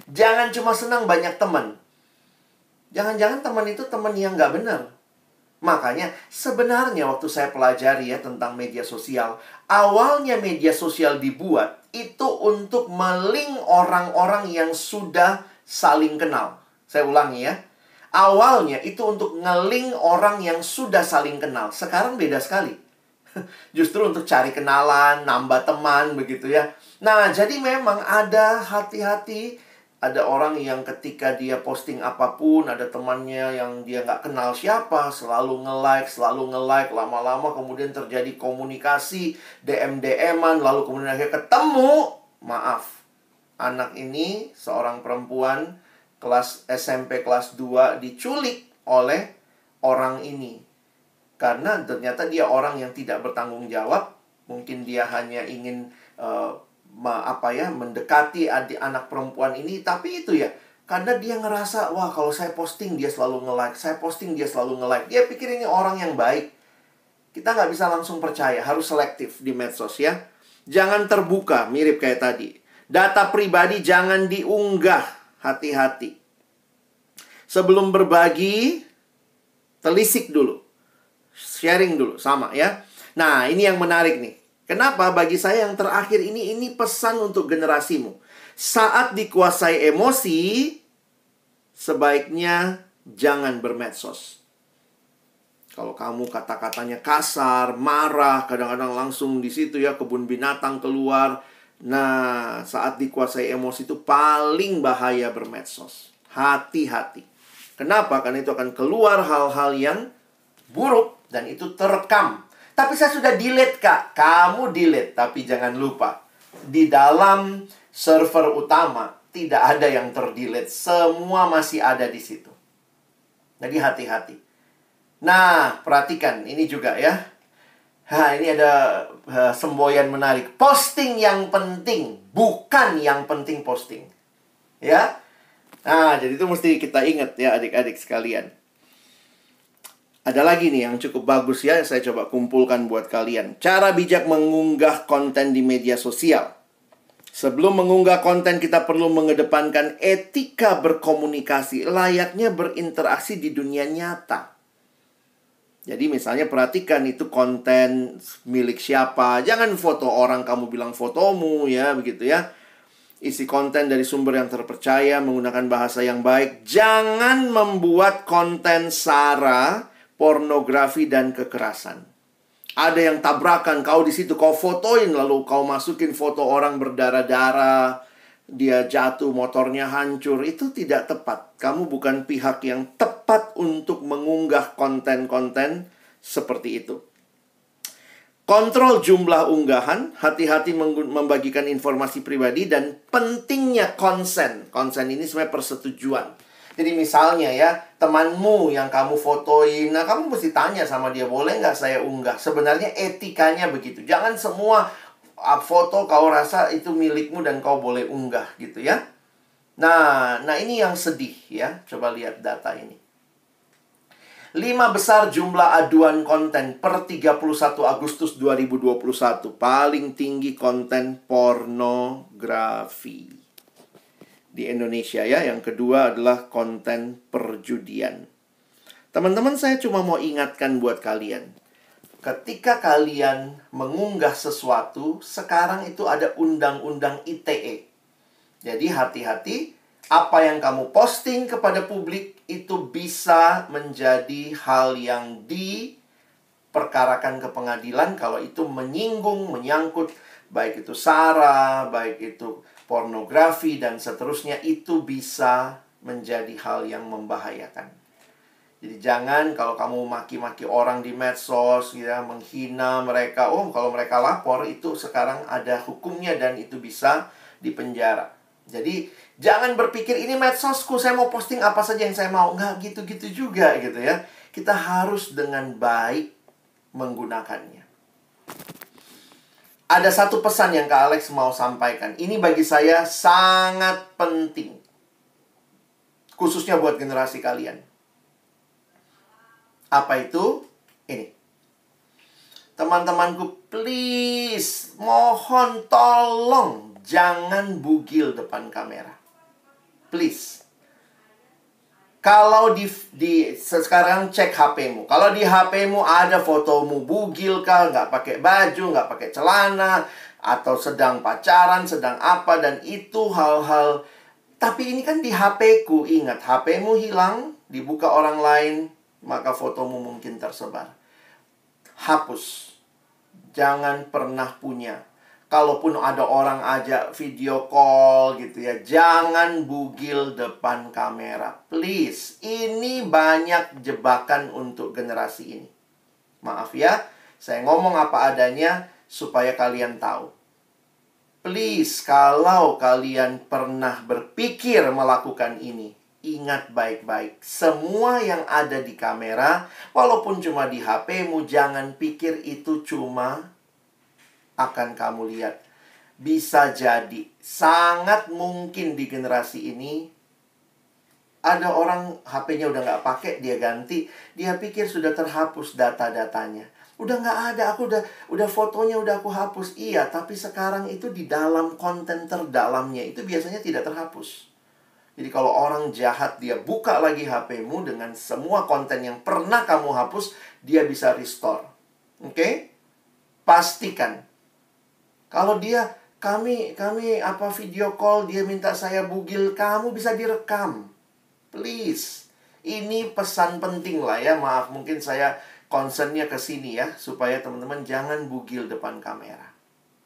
Jangan cuma senang banyak teman. Jangan-jangan teman itu teman yang nggak benar. Makanya sebenarnya waktu saya pelajari ya tentang media sosial, awalnya media sosial dibuat itu untuk melink orang-orang yang sudah saling kenal. Saya ulangi ya. Awalnya itu untuk ngeling orang yang sudah saling kenal. Sekarang beda sekali. Justru untuk cari kenalan, nambah teman begitu ya. Nah, jadi memang ada hati-hati. Ada orang yang ketika dia posting apapun, ada temannya yang dia nggak kenal siapa, selalu nge-like, lama-lama kemudian terjadi komunikasi, DM-DM-an, lalu kemudian akhirnya ketemu. Maaf, anak ini, seorang perempuan, kelas SMP kelas 2, diculik oleh orang ini. Karena ternyata dia orang yang tidak bertanggung jawab, mungkin dia hanya ingin mendekati anak perempuan ini, tapi itu ya karena dia ngerasa, wah kalau saya posting dia selalu nge-like, saya posting dia selalu nge-like. Dia pikir ini orang yang baik. Kita nggak bisa langsung percaya, harus selektif di medsos ya. Jangan terbuka, mirip kayak tadi. Data pribadi jangan diunggah, hati-hati. Sebelum berbagi, telisik dulu, sharing dulu, sama ya. Nah ini yang menarik nih. Kenapa? Bagi saya yang terakhir ini pesan untuk generasimu. Saat dikuasai emosi, sebaiknya jangan bermedsos. Kalau kamu kata-katanya kasar, marah, kadang-kadang langsung di situ ya kebun binatang keluar. Nah, saat dikuasai emosi itu paling bahaya bermedsos. Hati-hati. Kenapa? Karena itu akan keluar hal-hal yang buruk dan itu terekam. Tapi saya sudah delete, Kak. Kamu delete, tapi jangan lupa. Di dalam server utama, tidak ada yang terdelete. Semua masih ada di situ. Jadi hati-hati. Nah, perhatikan. Ini juga ya. Ini ada semboyan menarik. Posting yang penting, bukan yang penting posting. Ya. Nah, jadi itu mesti kita ingat ya adik-adik sekalian. Ada lagi nih yang cukup bagus ya, saya coba kumpulkan buat kalian. Cara bijak mengunggah konten di media sosial. Sebelum mengunggah konten, kita perlu mengedepankan etika berkomunikasi, layaknya berinteraksi di dunia nyata. Jadi misalnya perhatikan itu konten milik siapa. Jangan foto orang kamu bilang fotomu ya, begitu ya. Isi konten dari sumber yang terpercaya, menggunakan bahasa yang baik. Jangan membuat konten sara, pornografi dan kekerasan. Ada yang tabrakan, kau di situ kau fotoin lalu kau masukin foto orang berdarah-darah, dia jatuh, motornya hancur. Itu tidak tepat. Kamu bukan pihak yang tepat untuk mengunggah konten-konten seperti itu. Kontrol jumlah unggahan, hati-hati membagikan informasi pribadi dan pentingnya konsen. Konsen ini sebenarnya persetujuan. Jadi misalnya ya, temanmu yang kamu fotoin, nah kamu mesti tanya sama dia, boleh nggak saya unggah? Sebenarnya etikanya begitu. Jangan semua foto kau rasa itu milikmu dan kau boleh unggah gitu ya. Nah ini yang sedih ya. Coba lihat data ini. 5 besar jumlah aduan konten per 31 Agustus 2021. Paling tinggi konten pornografi di Indonesia ya. Yang kedua adalah konten perjudian. Teman-teman, saya cuma mau ingatkan buat kalian. Ketika kalian mengunggah sesuatu, sekarang itu ada undang-undang ITE. Jadi hati-hati, apa yang kamu posting kepada publik itu bisa menjadi hal yang diperkarakan ke pengadilan kalau itu menyinggung, menyangkut, baik itu sara, baik itu pornografi, dan seterusnya, itu bisa menjadi hal yang membahayakan. Jadi jangan kalau kamu maki-maki orang di medsos, ya, menghina mereka. Kalau mereka lapor, itu sekarang ada hukumnya dan itu bisa dipenjara. Jadi jangan berpikir ini medsosku, saya mau posting apa saja yang saya mau. Nggak gitu-gitu juga gitu ya. Kita harus dengan baik menggunakannya. Ada satu pesan yang Kak Alex mau sampaikan. Ini bagi saya sangat penting. Khususnya buat generasi kalian. Apa itu? Ini. Teman-temanku, please, mohon, tolong, jangan bugil depan kamera. Please. Kalau sekarang cek HP-mu. Kalau di HP-mu ada fotomu bugil kah, nggak pakai baju, nggak pakai celana, atau sedang pacaran, sedang apa, dan itu hal-hal. Tapi ini kan di HP-ku. Ingat, HP-mu hilang, dibuka orang lain, maka fotomu mungkin tersebar. Hapus. Jangan pernah punya. Kalaupun ada orang ajak video call gitu ya, jangan bugil depan kamera. Please, ini banyak jebakan untuk generasi ini. Maaf ya, saya ngomong apa adanya supaya kalian tahu. Please, kalau kalian pernah berpikir melakukan ini, ingat baik-baik. Semua yang ada di kamera, walaupun cuma di HP-mu, jangan pikir itu cuma akan kamu lihat. Bisa jadi, sangat mungkin di generasi ini ada orang HP-nya udah nggak pakai, dia ganti, dia pikir sudah terhapus data-datanya. Udah nggak ada, udah fotonya udah aku hapus. Iya, tapi sekarang itu di dalam konten terdalamnya itu biasanya tidak terhapus. Jadi kalau orang jahat, dia buka lagi HP-mu dengan semua konten yang pernah kamu hapus, dia bisa restore. Oke? Pastikan. Kalau kami video call, dia minta saya bugil, kamu bisa direkam. Please. Ini pesan penting lah ya. Maaf, mungkin saya concernnya ke sini ya, supaya teman-teman jangan bugil depan kamera.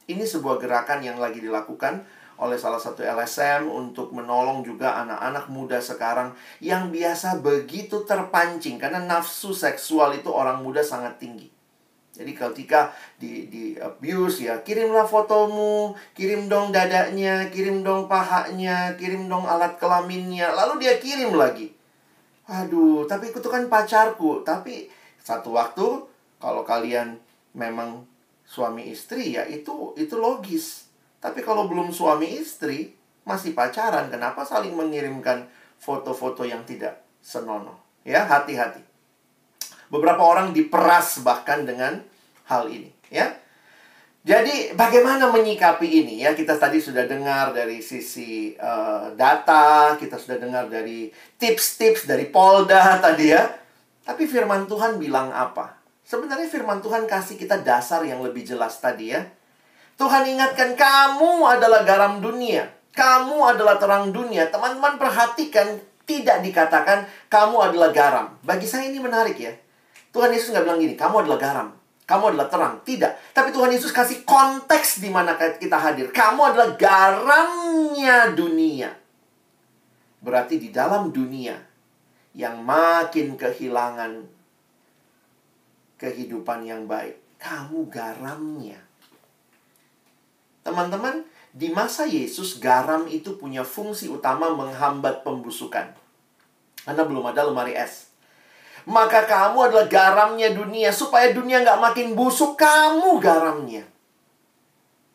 Ini sebuah gerakan yang lagi dilakukan oleh salah satu LSM untuk menolong juga anak-anak muda sekarang yang biasa begitu terpancing. Karena nafsu seksual itu orang muda sangat tinggi. Jadi ketika di abuse ya, kirimlah fotomu, kirim dong dadanya, kirim dong pahanya, kirim dong alat kelaminnya. Lalu dia kirim lagi. Aduh, tapi itu kan pacarku. Tapi satu waktu kalau kalian memang suami istri ya itu logis. Tapi kalau belum suami istri, masih pacaran, kenapa saling mengirimkan foto-foto yang tidak senonoh? Ya, hati-hati. Beberapa orang diperas bahkan dengan hal ini, ya. Jadi bagaimana menyikapi ini ya? Kita tadi sudah dengar dari sisi data, kita sudah dengar dari tips-tips dari Polda tadi ya. Tapi firman Tuhan bilang apa? Sebenarnya firman Tuhan kasih kita dasar yang lebih jelas tadi ya. Tuhan ingatkan, kamu adalah garam dunia, kamu adalah terang dunia. Teman-teman perhatikan, tidak dikatakan kamu adalah garam. Bagi saya ini menarik ya. Tuhan Yesus nggak bilang gini, kamu adalah garam, kamu adalah terang. Tidak. Tapi Tuhan Yesus kasih konteks di mana kita hadir. Kamu adalah garamnya dunia. Berarti di dalam dunia yang makin kehilangan kehidupan yang baik, kamu garamnya. Teman-teman, di masa Yesus, garam itu punya fungsi utama menghambat pembusukan. Karena belum ada lemari es. Maka kamu adalah garamnya dunia. Supaya dunia nggak makin busuk, kamu garamnya.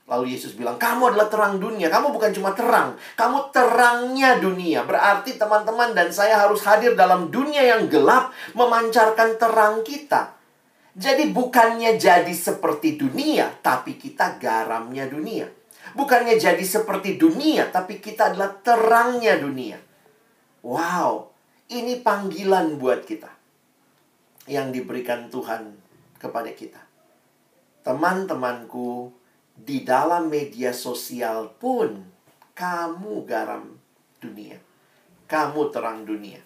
Lalu Yesus bilang, kamu adalah terang dunia. Kamu bukan cuma terang, kamu terangnya dunia. Berarti teman-teman dan saya harus hadir dalam dunia yang gelap, memancarkan terang kita. Jadi bukannya jadi seperti dunia, tapi kita garamnya dunia. Bukannya jadi seperti dunia, tapi kita adalah terangnya dunia. Wow, ini panggilan buat kita yang diberikan Tuhan kepada kita. Teman-temanku, di dalam media sosial pun kamu garam dunia. Kamu terang dunia.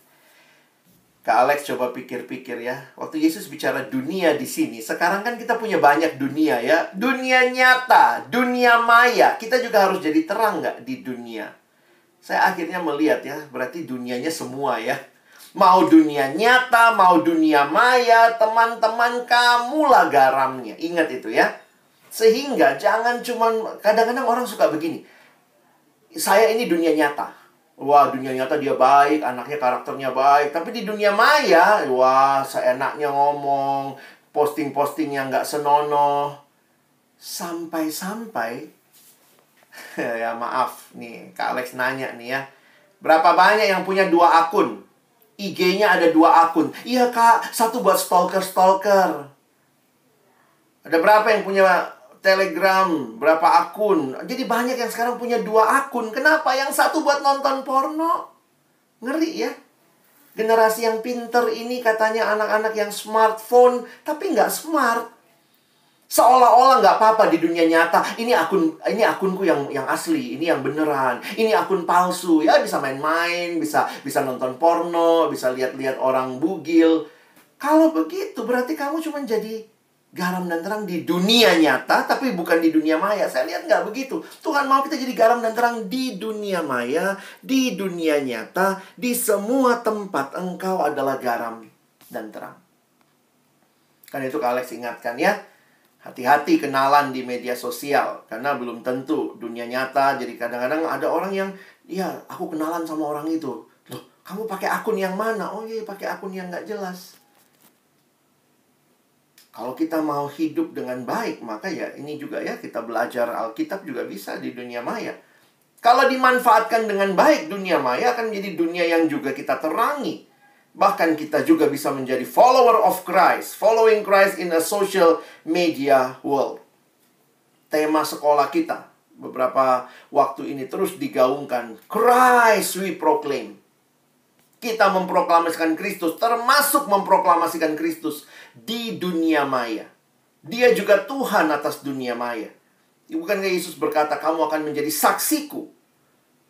Kak Alex coba pikir-pikir ya. Waktu Yesus bicara dunia di sini, sekarang kan kita punya banyak dunia ya. Dunia nyata, dunia maya. Kita juga harus jadi terang nggak di dunia? Saya akhirnya melihat ya, berarti dunianya semua ya. Mau dunia nyata, mau dunia maya, teman-teman kamulah garamnya. Ingat itu ya. Sehingga jangan cuman, kadang-kadang orang suka begini. Saya ini dunia nyata. Wah, dunia nyata dia baik, anaknya karakternya baik. Tapi di dunia maya, wah, seenaknya ngomong, posting-posting yang nggak senonoh. Sampai-sampai, ya maaf nih, Kak Alex nanya nih ya. Berapa banyak yang punya 2 akun? IG-nya ada 2 akun. Iya Kak, satu buat stalker-stalker. Ada berapa yang punya Telegram, berapa akun? Jadi banyak yang sekarang punya 2 akun. Kenapa? Yang satu buat nonton porno. Ngeri ya. Generasi yang pinter ini katanya anak-anak yang smartphone, tapi nggak smart. Seolah-olah nggak apa-apa di dunia nyata. Ini akunku yang asli, ini yang beneran. Ini akun palsu. Ya bisa main-main, bisa nonton porno, bisa lihat-lihat orang bugil. Kalau begitu berarti kamu cuma jadi garam dan terang di dunia nyata, tapi bukan di dunia maya. Saya lihat nggak begitu. Tuhan mau kita jadi garam dan terang di dunia maya, di dunia nyata, di semua tempat engkau adalah garam dan terang. Kan itu Kak Alex ingatkan ya. Hati-hati kenalan di media sosial, karena belum tentu dunia nyata. Jadi kadang-kadang ada orang yang, ya aku kenalan sama orang itu. Loh, kamu pakai akun yang mana? Oh iya, pakai akun yang nggak jelas. Kalau kita mau hidup dengan baik, maka ya ini juga ya, kita belajar Alkitab juga bisa di dunia maya. Kalau dimanfaatkan dengan baik, dunia maya akan menjadi dunia yang juga kita terangi. Bahkan kita juga bisa menjadi follower of Christ, following Christ in a social media world. Tema sekolah kita beberapa waktu ini terus digaungkan, Christ we proclaim. Kita memproklamasikan Kristus, termasuk memproklamasikan Kristus di dunia maya. Dia juga Tuhan atas dunia maya. Bukankah Yesus berkata, kamu akan menjadi saksiku?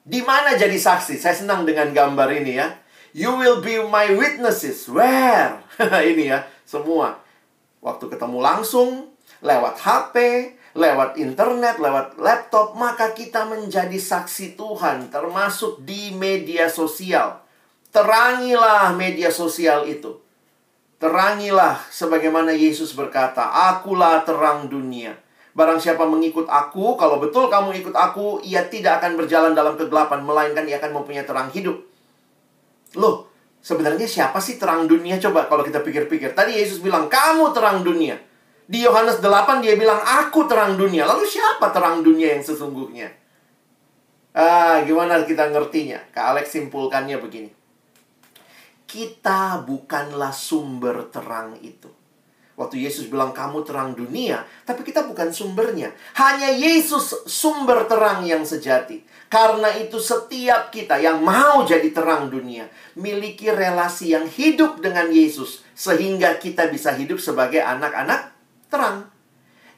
Di mana jadi saksi? Saya senang dengan gambar ini ya. You will be my witnesses. Where? Ini ya, semua. Waktu ketemu langsung, lewat HP, lewat internet, lewat laptop, maka kita menjadi saksi Tuhan, termasuk di media sosial. Terangilah media sosial itu. Terangilah sebagaimana Yesus berkata, akulah terang dunia. Barang siapa mengikut aku, kalau betul kamu ikut aku, ia tidak akan berjalan dalam kegelapan, melainkan ia akan mempunyai terang hidup. Loh, sebenarnya siapa sih terang dunia? Coba kalau kita pikir-pikir. Tadi Yesus bilang, kamu terang dunia. Di Yohanes 8 dia bilang, aku terang dunia. Lalu siapa terang dunia yang sesungguhnya? Gimana kita ngertinya? Kak Alex simpulkannya begini. Kita bukanlah sumber terang itu. Waktu Yesus bilang kamu terang dunia, tapi kita bukan sumbernya. Hanya Yesus sumber terang yang sejati. Karena itu setiap kita yang mau jadi terang dunia, miliki relasi yang hidup dengan Yesus. Sehingga kita bisa hidup sebagai anak-anak terang.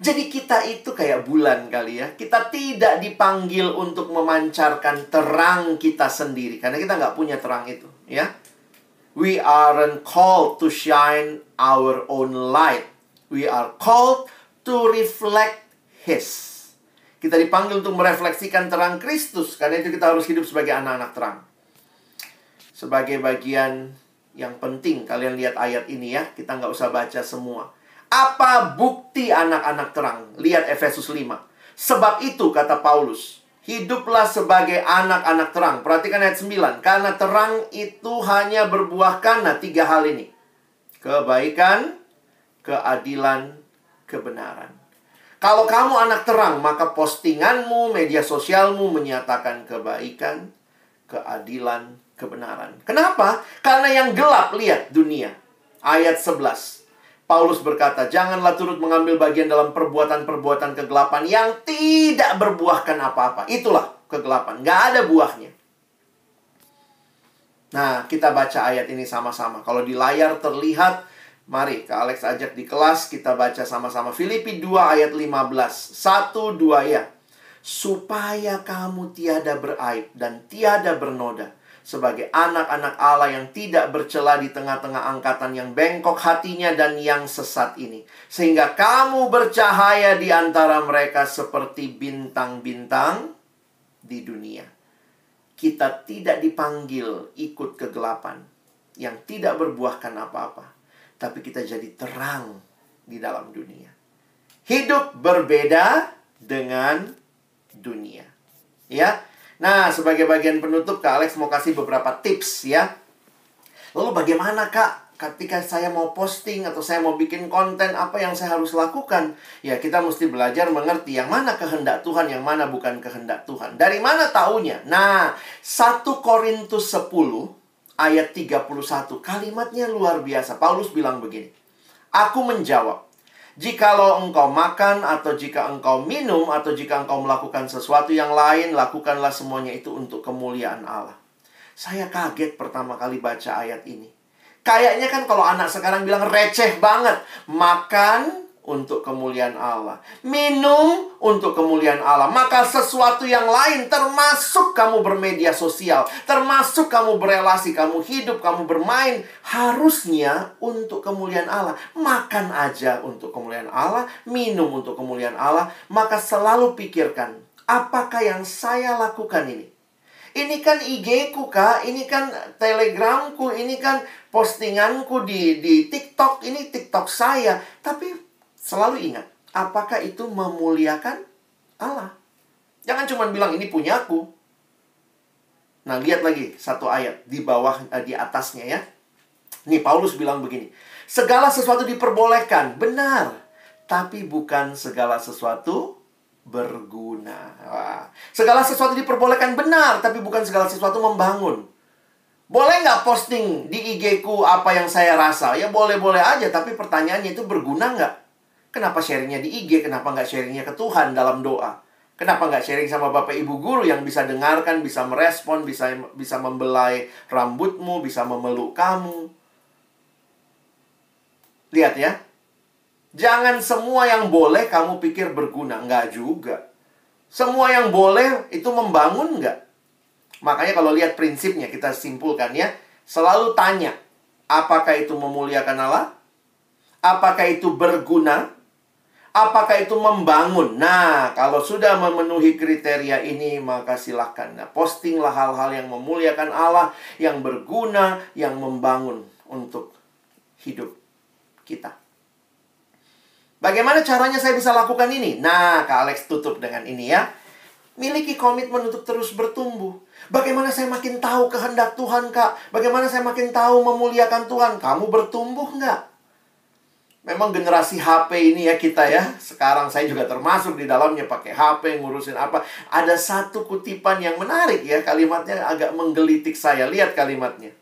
Jadi kita itu kayak bulan kali ya. Kita tidak dipanggil untuk memancarkan terang kita sendiri. Karena kita nggak punya terang itu ya. We aren't called to shine our own light. We are called to reflect His. Kita dipanggil untuk merefleksikan terang Kristus. Karena itu kita harus hidup sebagai anak-anak terang. Sebagai bagian yang penting, kalian lihat ayat ini ya. Kita nggak usah baca semua. Apa bukti anak-anak terang? Lihat Efesus 5. Sebab itu, kata Paulus, hiduplah sebagai anak-anak terang. Perhatikan ayat 9. Karena terang itu hanya berbuah karena 3 hal ini. Kebaikan, keadilan, kebenaran. Kalau kamu anak terang, maka postinganmu, media sosialmu menyatakan kebaikan, keadilan, kebenaran. Kenapa? Karena yang gelap, lihat dunia. Ayat 11. Paulus berkata, janganlah turut mengambil bagian dalam perbuatan-perbuatan kegelapan yang tidak berbuahkan apa-apa. Itulah kegelapan. Nggak ada buahnya. Nah, kita baca ayat ini sama-sama. Kalau di layar terlihat, mari Kak Alex ajak di kelas, kita baca sama-sama. Filipi 2 ayat 15. 1, 2 ya. Supaya kamu tiada beraib dan tiada bernoda, sebagai anak-anak Allah yang tidak bercela di tengah-tengah angkatan yang bengkok hatinya dan yang sesat ini. Sehingga kamu bercahaya di antara mereka seperti bintang-bintang di dunia. Kita tidak dipanggil ikut kegelapan yang tidak berbuahkan apa-apa, tapi kita jadi terang di dalam dunia. Hidup berbeda dengan dunia. Ya. Nah, sebagai bagian penutup, Kak Alex mau kasih beberapa tips ya. Lalu bagaimana Kak ketika saya mau posting atau saya mau bikin konten, apa yang saya harus lakukan? Ya, kita mesti belajar mengerti yang mana kehendak Tuhan, yang mana bukan kehendak Tuhan. Dari mana taunya? Nah, 1 Korintus 10 ayat 31, kalimatnya luar biasa. Paulus bilang begini, aku menjawab, jikalau engkau makan atau jika engkau minum atau jika engkau melakukan sesuatu yang lain, lakukanlah semuanya itu untuk kemuliaan Allah. Saya kaget pertama kali baca ayat ini. Kayaknya kan kalau anak sekarang bilang receh banget. Makan untuk kemuliaan Allah, minum untuk kemuliaan Allah. Maka sesuatu yang lain, termasuk kamu bermedia sosial, termasuk kamu berelasi, kamu hidup, kamu bermain, harusnya untuk kemuliaan Allah. Makan aja untuk kemuliaan Allah, minum untuk kemuliaan Allah. Maka selalu pikirkan, apakah yang saya lakukan ini? Ini kan IG-ku Kak, ini kan Telegramku, ini kan postinganku di TikTok, ini TikTok saya. Tapi selalu ingat, apakah itu memuliakan Allah? Jangan cuma bilang ini punyaku. Nah, lihat lagi satu ayat di bawah, di atasnya ya. Nih, Paulus bilang begini, segala sesuatu diperbolehkan, benar. Tapi bukan segala sesuatu berguna. Wah. Segala sesuatu diperbolehkan, benar. Tapi bukan segala sesuatu membangun. Boleh nggak posting di IG-ku apa yang saya rasa? Ya boleh-boleh aja. Tapi pertanyaannya itu berguna nggak? Kenapa sharingnya di IG? Kenapa nggak sharingnya ke Tuhan dalam doa? Kenapa nggak sharing sama Bapak Ibu Guru yang bisa dengarkan, bisa merespon, bisa membelai rambutmu, bisa memeluk kamu? Lihat ya. Jangan semua yang boleh kamu pikir berguna. Enggak juga. Semua yang boleh itu membangun enggak? Makanya kalau lihat prinsipnya, kita simpulkan ya. Selalu tanya, apakah itu memuliakan Allah? Apakah itu berguna? Apakah itu membangun? Nah, kalau sudah memenuhi kriteria ini, maka silahkan. Nah, postinglah hal-hal yang memuliakan Allah, yang berguna, yang membangun untuk hidup kita. Bagaimana caranya saya bisa lakukan ini? Nah, Kak Alex tutup dengan ini ya. Miliki komitmen untuk terus bertumbuh. Bagaimana saya makin tahu kehendak Tuhan, Kak? Bagaimana saya makin tahu memuliakan Tuhan? Kamu bertumbuh nggak? Memang generasi HP ini ya kita ya. Sekarang saya juga termasuk di dalamnya, pakai HP, ngurusin apa. Ada satu kutipan yang menarik ya. Kalimatnya agak menggelitik saya. Lihat kalimatnya.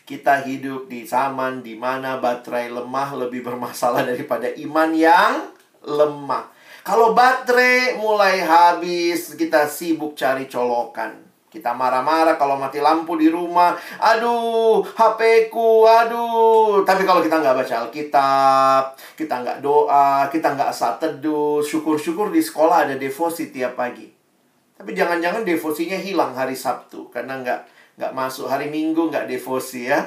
Kita hidup di zaman di mana baterai lemah lebih bermasalah daripada iman yang lemah. Kalau baterai mulai habis, kita sibuk cari colokan. Kita marah-marah kalau mati lampu di rumah. Aduh, HP-ku, aduh. Tapi kalau kita nggak baca Alkitab, kita nggak doa, kita nggak saat teduh, syukur-syukur di sekolah ada devosi tiap pagi. Tapi jangan-jangan devosinya hilang hari Sabtu, karena nggak masuk hari Minggu, nggak devosi ya.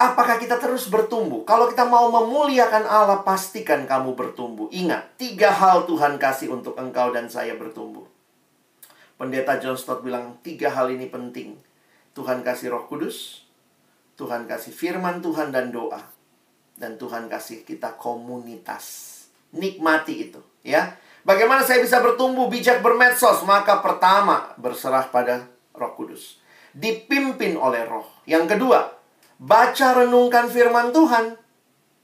Apakah kita terus bertumbuh? Kalau kita mau memuliakan Allah, pastikan kamu bertumbuh. Ingat, 3 hal Tuhan kasih untuk engkau dan saya bertumbuh. Pendeta John Stott bilang 3 hal ini penting. Tuhan kasih Roh Kudus, Tuhan kasih firman Tuhan dan doa, dan Tuhan kasih kita komunitas. Nikmati itu ya. Bagaimana saya bisa bertumbuh bijak bermedsos? Maka pertama, berserah pada Roh Kudus, dipimpin oleh Roh. Yang kedua, baca renungkan firman Tuhan.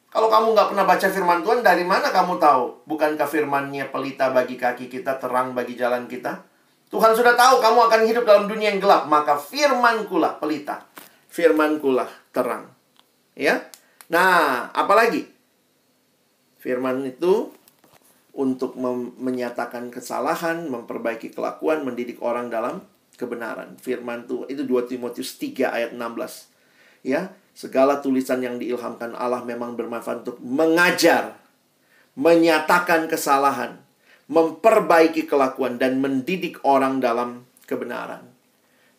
Kalau kamu nggak pernah baca firman Tuhan, dari mana kamu tahu? Bukankah firman-Nya pelita bagi kaki kita, terang bagi jalan kita? Tuhan sudah tahu kamu akan hidup dalam dunia yang gelap. Maka firman-Kulah pelita. Firman-Kulah terang. Ya. Nah, apalagi? Firman itu untuk menyatakan kesalahan, memperbaiki kelakuan, mendidik orang dalam kebenaran. Firman itu 2 Timotius 3 ayat 16. Ya, segala tulisan yang diilhamkan Allah memang bermanfaat untuk mengajar, menyatakan kesalahan, memperbaiki kelakuan, dan mendidik orang dalam kebenaran.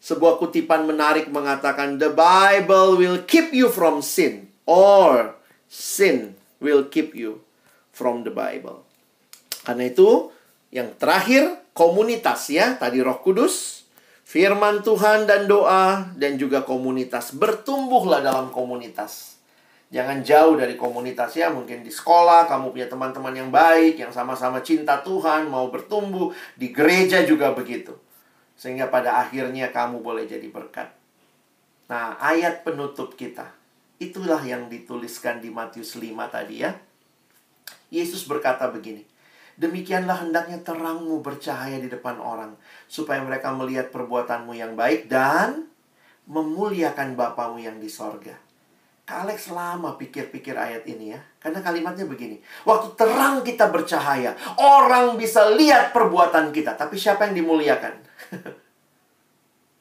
Sebuah kutipan menarik mengatakan, "The Bible will keep you from sin, or sin will keep you from the Bible." Karena itu, yang terakhir, komunitas ya. Tadi Roh Kudus, firman Tuhan dan doa, dan juga komunitas. Bertumbuhlah dalam komunitas. Jangan jauh dari komunitas ya. Mungkin di sekolah, kamu punya teman-teman yang baik, yang sama-sama cinta Tuhan, mau bertumbuh. Di gereja juga begitu. Sehingga pada akhirnya kamu boleh jadi berkat. Nah, ayat penutup kita. Itulah yang dituliskan di Matius 5 tadi ya. Yesus berkata begini, "Demikianlah hendaknya terangmu bercahaya di depan orang, supaya mereka melihat perbuatanmu yang baik dan memuliakan Bapamu yang di sorga." Kak Alex lama pikir-pikir ayat ini ya. Karena kalimatnya begini, waktu terang kita bercahaya, orang bisa lihat perbuatan kita. Tapi siapa yang dimuliakan?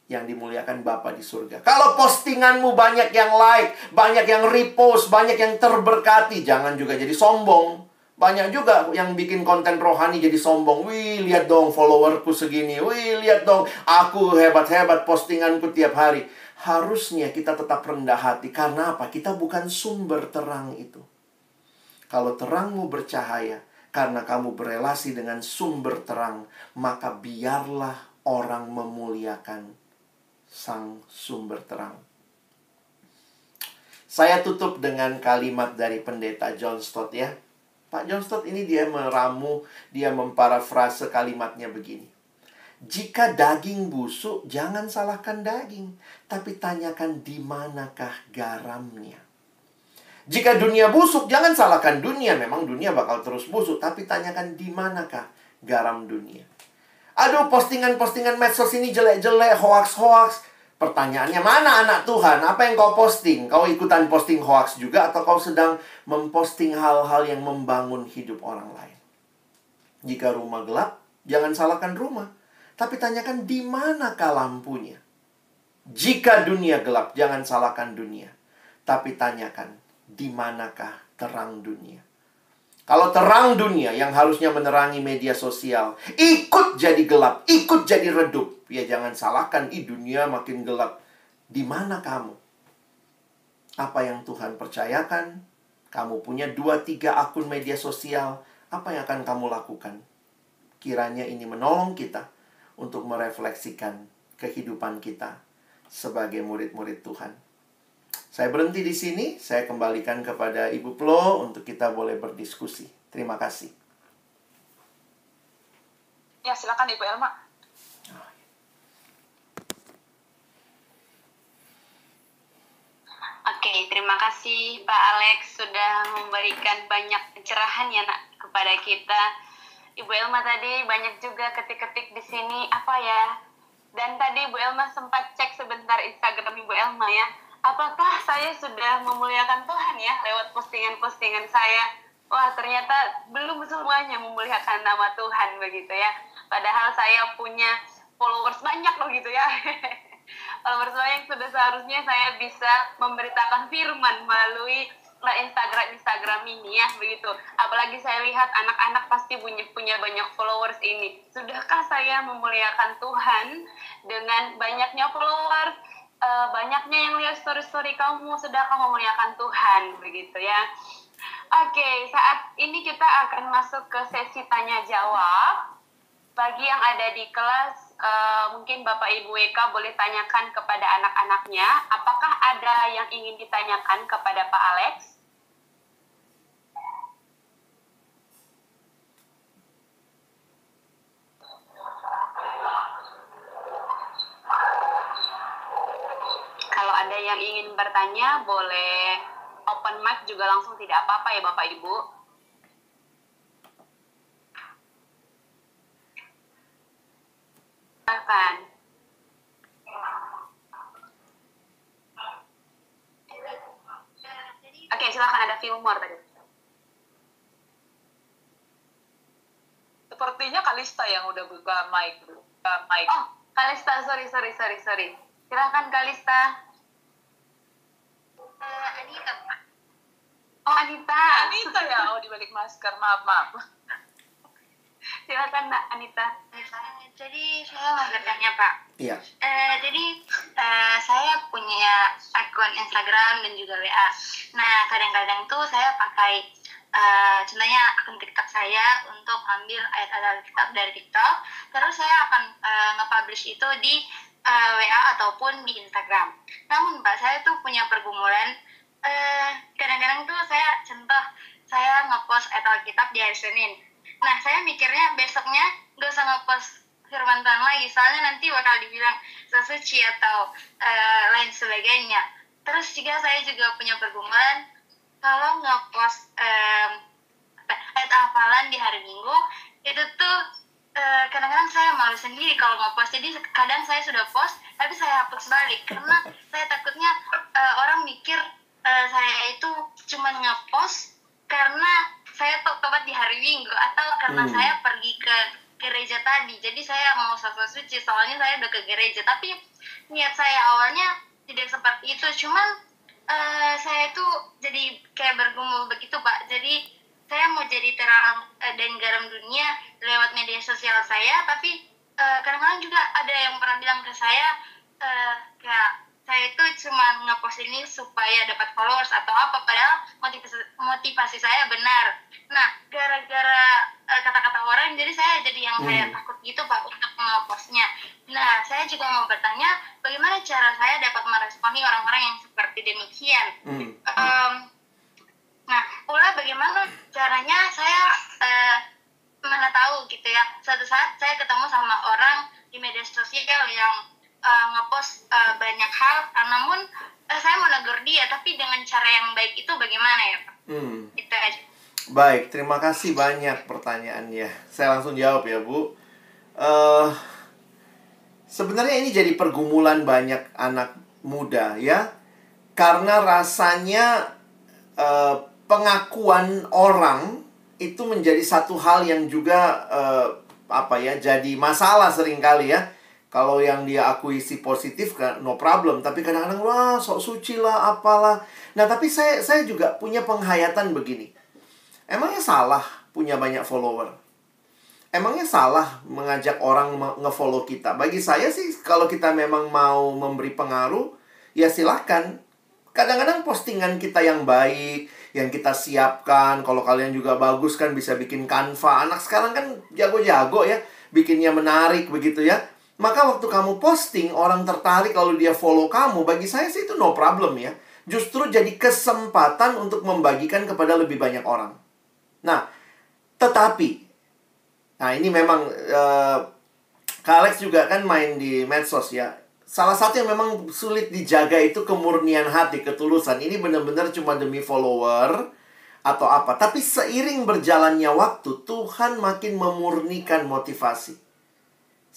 Yang dimuliakan Bapa di surga. Kalau postinganmu banyak yang like, banyak yang repost, banyak yang terberkati, jangan juga jadi sombong. Banyak juga yang bikin konten rohani jadi sombong. Wih, lihat dong followerku segini. Wih, lihat dong aku hebat-hebat postinganku tiap hari. Harusnya kita tetap rendah hati. Karena apa? Kita bukan sumber terang itu. Kalau terangmu bercahaya, karena kamu berelasi dengan sumber terang, maka biarlah orang memuliakan sang sumber terang. Saya tutup dengan kalimat dari pendeta John Stott ya. Pak John Stott ini dia meramu, dia memparafrase kalimatnya begini. Jika daging busuk, jangan salahkan daging, tapi tanyakan di manakah garamnya. Jika dunia busuk, jangan salahkan dunia. Memang dunia bakal terus busuk, tapi tanyakan di manakah garam dunia. Aduh, postingan-postingan medsos ini jelek-jelek, hoax-hoax. Pertanyaannya, mana anak Tuhan? Apa yang kau posting? Kau ikutan posting hoax juga, atau kau sedang memposting hal-hal yang membangun hidup orang lain? Jika rumah gelap, jangan salahkan rumah, tapi tanyakan di manakah lampunya. Jika dunia gelap, jangan salahkan dunia, tapi tanyakan di manakah terang dunia. Kalau terang dunia yang harusnya menerangi media sosial ikut jadi gelap, ikut jadi redup, ya jangan salahkan, dunia makin gelap. Di mana kamu? Apa yang Tuhan percayakan? Kamu punya 2-3 akun media sosial, apa yang akan kamu lakukan? Kiranya ini menolong kita untuk merefleksikan kehidupan kita sebagai murid-murid Tuhan. Saya berhenti di sini, saya kembalikan kepada Ibu Plo untuk kita boleh berdiskusi. Terima kasih. Ya, silakan Ibu Elma. Oke, terima kasih Pak Alex sudah memberikan banyak pencerahan ya nak kepada kita. Ibu Elma tadi banyak juga ketik-ketik di sini apa ya? Dan tadi Ibu Elma sempat cek sebentar Instagram Ibu Elma ya. Apakah saya sudah memuliakan Tuhan ya lewat postingan-postingan saya? Wah, ternyata belum semuanya memuliakan nama Tuhan begitu ya. Padahal saya punya followers banyak loh gitu ya. Followers banyak, sudah seharusnya saya bisa memberitakan firman melalui Instagram ini ya begitu. Apalagi saya lihat anak-anak pasti punya banyak followers ini. Sudahkah saya memuliakan Tuhan dengan banyaknya followers? Banyaknya yang lihat story-story kamu, sudahkah memuliakan Tuhan begitu ya. Oke, saat ini kita akan masuk ke sesi tanya jawab. Bagi yang ada di kelas, mungkin Bapak Ibu Eka boleh tanyakan kepada anak-anaknya, apakah ada yang ingin ditanyakan kepada Pak Alex? Kalau ada yang ingin bertanya, boleh open open mic juga langsung tidak apa-apa ya Bapak Ibu? Silakan. Oke, silakan, ada Fillmore tadi. Sepertinya Kalista yang udah buka mic. Oh, Kalista, sorry. Silakan Kalista. Anita, Pak. Oh, Anita. Anita ya, di balik masker, maaf. Silakan Mbak Anita. Jadi saya mau bertanya, Pak. Iya. Jadi saya punya akun Instagram dan juga WA. Nah, kadang-kadang tuh saya pakai contohnya akun TikTok saya untuk ambil ayat-ayat Alkitab dari TikTok. Terus saya akan nge-publish itu di WA ataupun di Instagram. Namun Pak, saya tuh punya pergumulan. Kadang-kadang tuh saya nge-post ayat Alkitab di hari Senin. Nah, saya mikirnya besoknya gak usah nge-post firman Tuhan lagi, soalnya nanti bakal dibilang sesuci atau lain sebagainya. Terus juga saya juga punya pergumulan kalau nge-post ayat hafalan di hari Minggu, itu tuh kadang-kadang saya malu sendiri kalau nge-post. Jadi kadang saya sudah post, tapi saya hapus balik karena saya takutnya orang mikir saya itu cuma nge-post karena saya tobat di hari Minggu atau karena saya pergi ke gereja tadi. Jadi saya mau sosok suci, soalnya saya udah ke gereja. Tapi niat saya awalnya tidak seperti itu. Cuman saya itu jadi kayak bergumul begitu, Pak. Jadi saya mau jadi terang dan garam dunia lewat media sosial saya. Tapi kadang-kadang juga ada yang pernah bilang ke saya kayak saya itu cuma ngepost ini supaya dapat followers atau apa, padahal motivasi saya benar. Nah, gara-gara kata-kata orang, jadi saya jadi yang kayak takut gitu, Pak, untuk ngepostnya. Nah, saya juga mau bertanya, bagaimana cara saya dapat meresponi orang-orang yang seperti demikian? Nah, pula bagaimana caranya saya mana tahu gitu ya, suatu saat saya ketemu sama orang di media sosial yang ngepost banyak hal, namun saya mau negur dia, tapi dengan cara yang baik itu bagaimana ya, Pak? Itu aja. Baik, terima kasih banyak pertanyaannya. Saya langsung jawab ya, Bu. Sebenarnya ini jadi pergumulan banyak anak muda ya, karena rasanya pengakuan orang itu menjadi satu hal yang juga jadi masalah seringkali ya. Kalau yang dia akui si positif, no problem. Tapi kadang-kadang, wah sok suci lah, apalah. Nah, tapi saya juga punya penghayatan begini. Emangnya salah punya banyak follower? Emangnya salah mengajak orang nge-follow kita? Bagi saya sih, kalau kita memang mau memberi pengaruh, ya silakan. Kadang-kadang postingan kita yang baik, yang kita siapkan, kalau kalian juga bagus kan bisa bikin Canva. Anak sekarang kan jago-jago ya, bikinnya menarik begitu ya. Maka waktu kamu posting, orang tertarik lalu dia follow kamu, bagi saya sih itu no problem ya. Justru jadi kesempatan untuk membagikan kepada lebih banyak orang. Nah, tetapi, nah ini memang Kak Alex juga kan main di medsos ya. Salah satu yang memang sulit dijaga itu kemurnian hati, ketulusan. Ini benar-benar cuma demi follower atau apa. Tapi seiring berjalannya waktu, Tuhan makin memurnikan motivasi.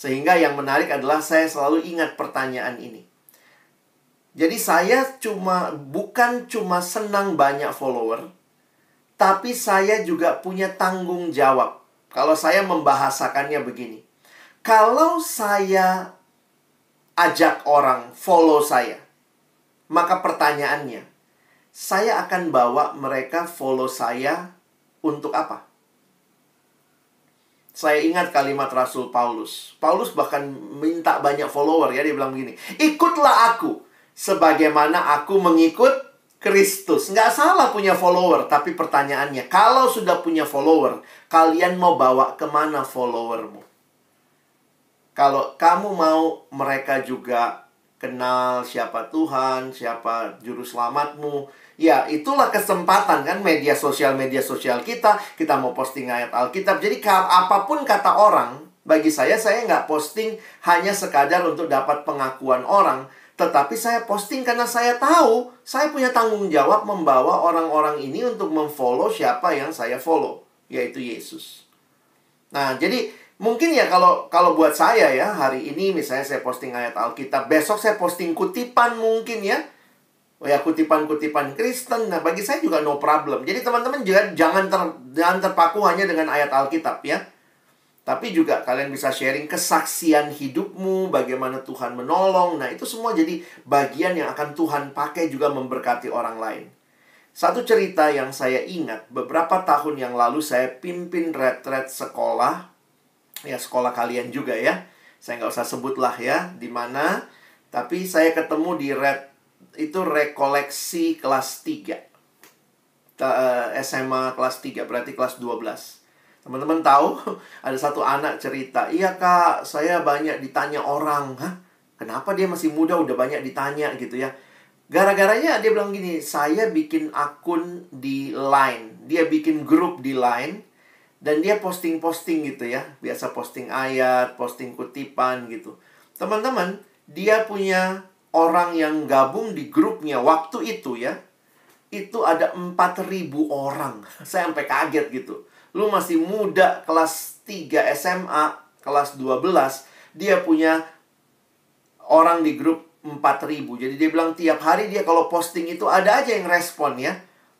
Sehingga yang menarik adalah saya selalu ingat pertanyaan ini. Jadi saya bukan cuma senang banyak follower, tapi saya juga punya tanggung jawab. Kalau saya membahasakannya begini. Kalau saya ajak orang follow saya, maka pertanyaannya, saya akan bawa mereka follow saya untuk apa? Saya ingat kalimat Rasul Paulus. Paulus bahkan minta banyak follower ya. Dia bilang begini, ikutlah aku sebagaimana aku mengikut Kristus. Nggak salah punya follower. Tapi pertanyaannya, kalau sudah punya follower, kalian mau bawa kemana followermu? Kalau kamu mau mereka juga kenal siapa Tuhan, siapa juru selamatmu, ya itulah kesempatan kan, media sosial kita mau posting ayat Alkitab. Jadi apapun kata orang, bagi saya nggak posting hanya sekadar untuk dapat pengakuan orang, Tetapi saya posting karena saya tahu saya punya tanggung jawab membawa orang-orang ini untuk memfollow siapa yang saya follow, yaitu Yesus. Nah, jadi mungkin ya kalau buat saya ya, hari ini misalnya saya posting ayat Alkitab, besok saya posting kutipan mungkin ya. Ya, kutipan-kutipan Kristen. Nah, bagi saya juga no problem. Jadi teman-teman jangan terpaku hanya dengan ayat Alkitab ya. Tapi juga kalian bisa sharing kesaksian hidupmu, bagaimana Tuhan menolong. Nah, itu semua jadi bagian yang akan Tuhan pakai juga memberkati orang lain. Satu cerita yang saya ingat, beberapa tahun yang lalu saya pimpin retret sekolah. Ya, sekolah kalian juga ya. Saya nggak usah sebutlah ya, di mana. Tapi saya ketemu di itu rekoleksi kelas 3. SMA kelas 3, berarti kelas 12. Teman-teman tahu, ada satu anak cerita, "Iya kak, saya banyak ditanya orang." Hah? Kenapa dia masih muda udah banyak ditanya gitu ya? Gara-garanya dia bilang gini, "Saya bikin akun di Line." Dia bikin grup di Line. Dan dia posting-posting gitu ya. Biasa posting ayat, posting kutipan gitu. Teman-teman, dia punya orang yang gabung di grupnya waktu itu ya. Itu ada 4.000 orang. Saya sampai kaget gitu. Lu masih muda, kelas 3 SMA, kelas 12. Dia punya orang di grup 4.000. Jadi dia bilang tiap hari dia kalau posting itu ada aja yang respon ya.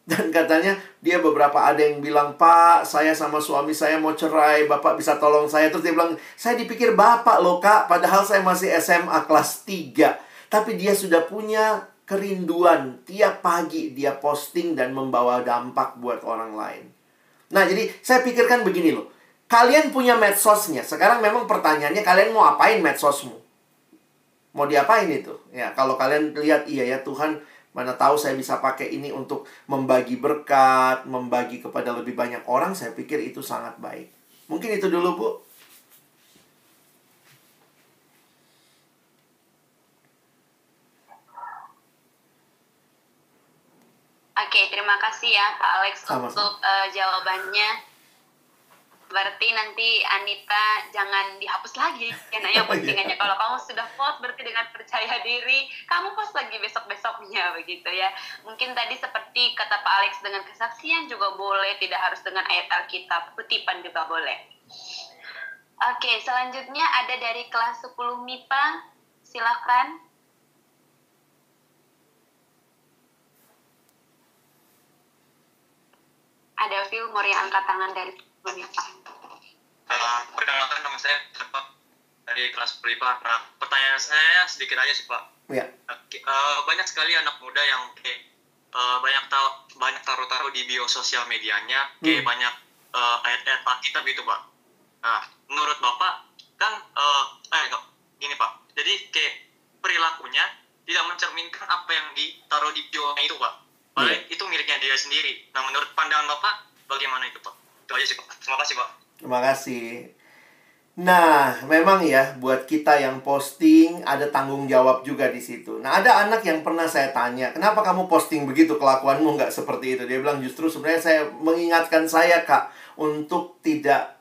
Dan katanya dia beberapa ada yang bilang, "Pak, saya sama suami saya mau cerai, Bapak bisa tolong saya." Terus dia bilang, "Saya dipikir Bapak loh kak, padahal saya masih SMA kelas 3. Tapi dia sudah punya kerinduan. Tiap pagi dia posting dan membawa dampak buat orang lain. Nah, jadi saya pikirkan begini loh. Kalian punya medsosnya. Sekarang memang pertanyaannya, kalian mau apain medsosmu? Mau diapain itu? Ya, kalau kalian lihat, iya ya Tuhan, mana tahu saya bisa pakai ini untuk membagi berkat, membagi kepada lebih banyak orang. Saya pikir itu sangat baik. Mungkin itu dulu, Bu. Oke, terima kasih ya Kak Alex Sama-sama. untuk jawabannya. Berarti nanti Anita jangan dihapus lagi ya postingannya. Kalau kamu sudah post berarti dengan percaya diri, kamu post lagi besok-besoknya begitu ya. Mungkin tadi seperti kata Pak Alex, dengan kesaksian juga boleh, tidak harus dengan ayat Alkitab, kutipan juga boleh. Oke, selanjutnya ada dari kelas 10 MIPA. Silakan. Ada Phil, mau yang angkat tangan dari MIPA. Perkenalkan, nama saya Pak dari kelas PRIPA. Nah, pertanyaan saya sedikit aja sih Pak. Ya. Banyak sekali anak muda yang banyak taruh-taruh di bio sosial medianya, banyak ayat-ayat Alkitab gitu Pak. Nah, menurut Bapak kan gini Pak. Jadi kayak perilakunya tidak mencerminkan apa yang ditaruh di bio-nya itu Pak. Padahal itu miliknya dia sendiri. Nah, menurut pandangan Bapak bagaimana itu Pak? Itu aja sih Pak. Terima kasih Pak. Terima kasih. Nah, memang ya, buat kita yang posting, ada tanggung jawab juga di situ. Nah, ada anak yang pernah saya tanya, "Kenapa kamu posting begitu, kelakuanmu nggak seperti itu?" Dia bilang, "Justru sebenarnya saya mengingatkan saya, Kak, untuk tidak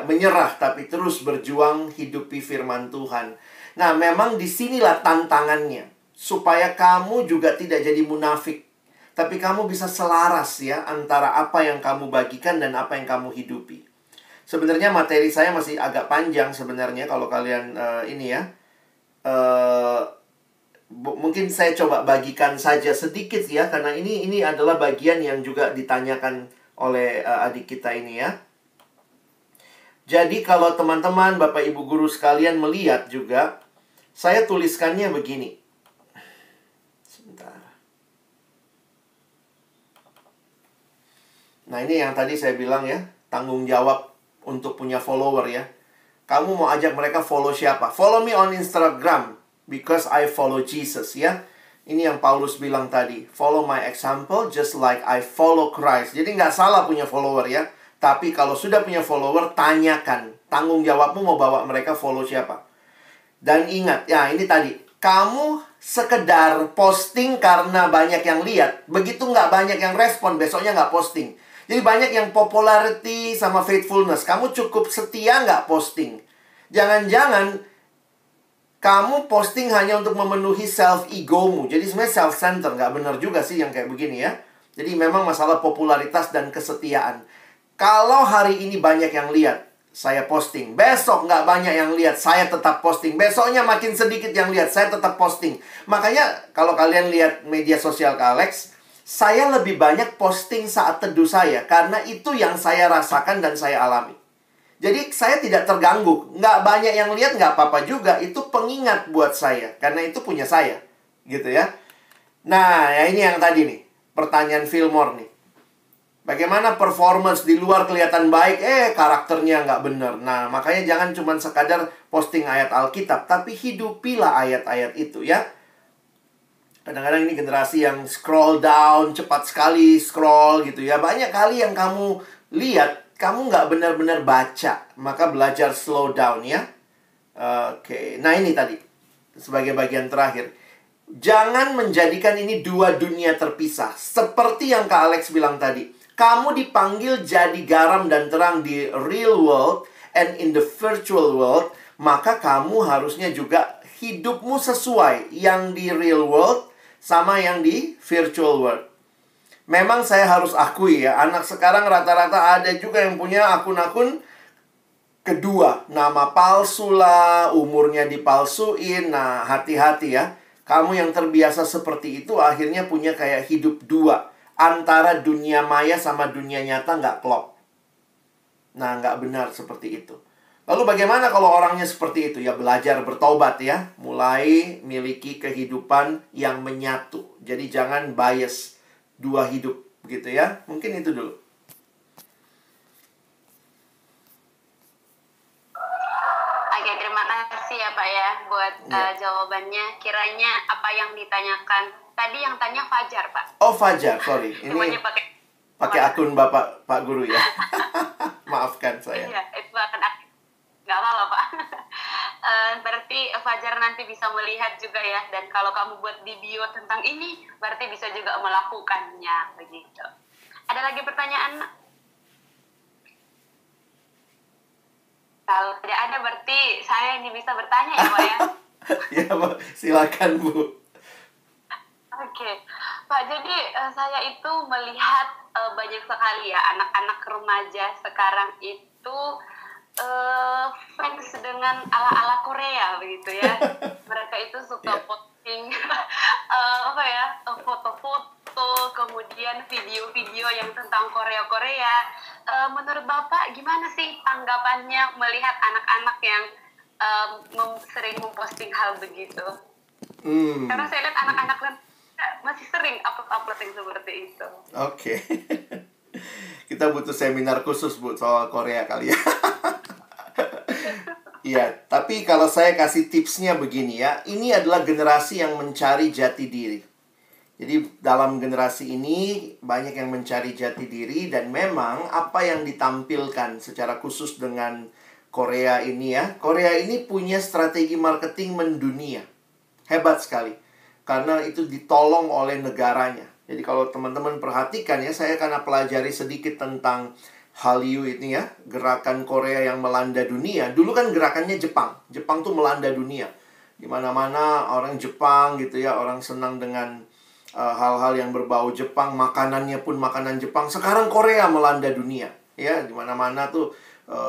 menyerah, tapi terus berjuang hidupi firman Tuhan." Nah, memang disinilah tantangannya. Supaya kamu juga tidak jadi munafik. Tapi kamu bisa selaras ya, antara apa yang kamu bagikan dan apa yang kamu hidupi. Sebenarnya materi saya masih agak panjang sebenarnya kalau kalian ini ya. Mungkin saya coba bagikan saja sedikit ya, karena ini adalah bagian yang juga ditanyakan oleh adik kita ini ya. Jadi kalau teman-teman, Bapak Ibu guru sekalian melihat juga, saya tuliskannya begini. Sebentar. Nah, ini yang tadi saya bilang ya, tanggung jawab untuk punya follower ya. Kamu mau ajak mereka follow siapa? Follow me on Instagram because I follow Jesus ya. Ini yang Paulus bilang tadi. Follow my example just like I follow Christ. Jadi nggak salah punya follower ya. Tapi kalau sudah punya follower, tanyakan. Tanggung jawabmu mau bawa mereka follow siapa. Dan ingat, ya ini tadi. Kamu sekedar posting karena banyak yang lihat. Begitu nggak banyak yang respon, besoknya nggak posting. Jadi banyak yang popularity sama faithfulness. Kamu cukup setia nggak posting? Jangan-jangan kamu posting hanya untuk memenuhi self-egomu. Jadi sebenarnya self-center. Nggak benar juga sih yang kayak begini ya. Jadi memang masalah popularitas dan kesetiaan. Kalau hari ini banyak yang lihat, saya posting. Besok nggak banyak yang lihat, saya tetap posting. Besoknya makin sedikit yang lihat, saya tetap posting. Makanya kalau kalian lihat media sosial Kak Alex, saya lebih banyak posting saat teduh saya. Karena itu yang saya rasakan dan saya alami. Jadi saya tidak terganggu. Nggak banyak yang lihat, nggak apa-apa juga. Itu pengingat buat saya. Karena itu punya saya. Gitu ya. Nah, ya ini yang tadi nih. Pertanyaan Fillmore nih. Bagaimana performance di luar kelihatan baik, karakternya nggak bener. Nah, makanya jangan cuma sekadar posting ayat Alkitab, tapi hidupilah ayat-ayat itu ya. Kadang-kadang ini generasi yang scroll down, cepat sekali scroll gitu ya. Banyak kali yang kamu lihat, kamu nggak benar-benar baca. Maka belajar slow down ya. Oke, nah ini tadi. Sebagai bagian terakhir. Jangan menjadikan ini dua dunia terpisah. Seperti yang Kak Alex bilang tadi. Kamu dipanggil jadi garam dan terang di real world and in the virtual world. Maka kamu harusnya juga hidupmu sesuai yang di real world sama yang di virtual world. Memang saya harus akui ya, anak sekarang rata-rata ada juga yang punya akun-akun kedua. Nama palsu lah, umurnya dipalsuin. Nah, hati-hati ya. Kamu yang terbiasa seperti itu akhirnya punya kayak hidup dua. Antara dunia maya sama dunia nyata nggak klop. Nah, nggak benar seperti itu. Lalu bagaimana kalau orangnya seperti itu? Ya belajar bertobat ya. Mulai miliki kehidupan yang menyatu. Jadi jangan bias dua hidup gitu ya. Mungkin itu dulu. Oke, terima kasih ya Pak ya buat jawabannya. Kiranya apa yang ditanyakan tadi yang tanya Fajar Pak. Oh Fajar, sorry. Ini Semuanya pakai akun Bapak Pak Guru ya. Maafkan saya. Iya, itu akan nggak apa-apa Pak. Berarti Fajar nanti bisa melihat juga ya. Dan kalau kamu buat di bio tentang ini, berarti bisa juga melakukannya begitu. Ada lagi pertanyaan? Kalau tidak ada berarti saya ini bisa bertanya ya Pak ya. Ya Pak, silakan Bu. Oke, Pak. Jadi saya itu melihat banyak sekali ya anak-anak remaja sekarang itu fans dengan ala-ala Korea begitu ya. Mereka itu suka posting foto-foto, kemudian video-video yang tentang Korea-Korea. Menurut Bapak gimana sih tanggapannya melihat anak-anak yang sering memposting hal begitu? Karena saya lihat anak-anak masih sering upload yang seperti itu. Oke. Kita butuh seminar khusus Bu soal Korea kali ya. Iya, tapi kalau saya kasih tipsnya begini ya. Ini adalah generasi yang mencari jati diri. Jadi dalam generasi ini banyak yang mencari jati diri. Dan memang apa yang ditampilkan secara khusus dengan Korea ini ya. Korea ini punya strategi marketing mendunia. Hebat sekali. Karena itu ditolong oleh negaranya. Jadi kalau teman-teman perhatikan ya, saya akan pelajari sedikit tentang Hallyu ini ya. Gerakan Korea yang melanda dunia. Dulu kan gerakannya Jepang. Jepang tuh melanda dunia. Di mana-mana orang Jepang gitu ya. Orang senang dengan hal-hal yang berbau Jepang. Makanannya pun makanan Jepang. Sekarang Korea melanda dunia. Ya, di mana-mana tuh.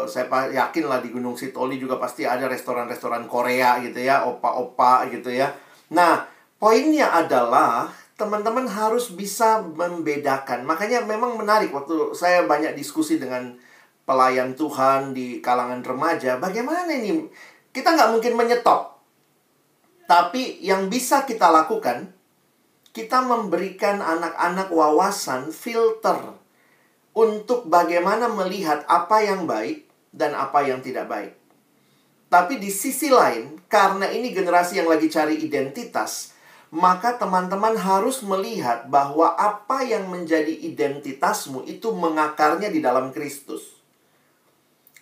Saya yakin lah di Gunung Sitoli juga pasti ada restoran-restoran Korea gitu ya. Opa-opa gitu ya. Nah, poinnya adalah teman-teman harus bisa membedakan. Makanya memang menarik waktu saya banyak diskusi dengan pelayan Tuhan di kalangan remaja. Bagaimana ini? Kita nggak mungkin menyetop. Tapi yang bisa kita lakukan, kita memberikan anak-anak wawasan, filter untuk bagaimana melihat apa yang baik dan apa yang tidak baik. Tapi di sisi lain, karena ini generasi yang lagi cari identitas, maka teman-teman harus melihat bahwa apa yang menjadi identitasmu itu mengakarnya di dalam Kristus.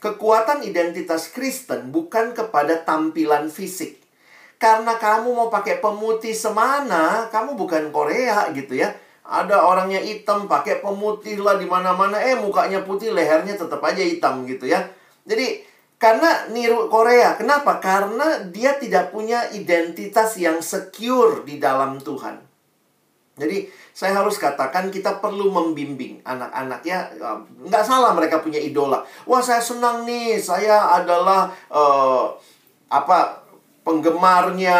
Kekuatan identitas Kristen bukan kepada tampilan fisik. Karena kamu mau pakai pemutih semana, kamu bukan Korea gitu ya. Ada orangnya hitam, pakai pemutih lah di mana-mana, mukanya putih, lehernya tetap aja hitam gitu ya. Jadi Karena niru Korea. Kenapa? Karena dia tidak punya identitas yang secure di dalam Tuhan. Jadi, saya harus katakan kita perlu membimbing anak-anak ya. Nggak salah mereka punya idola. Wah, saya senang nih. Saya adalah penggemarnya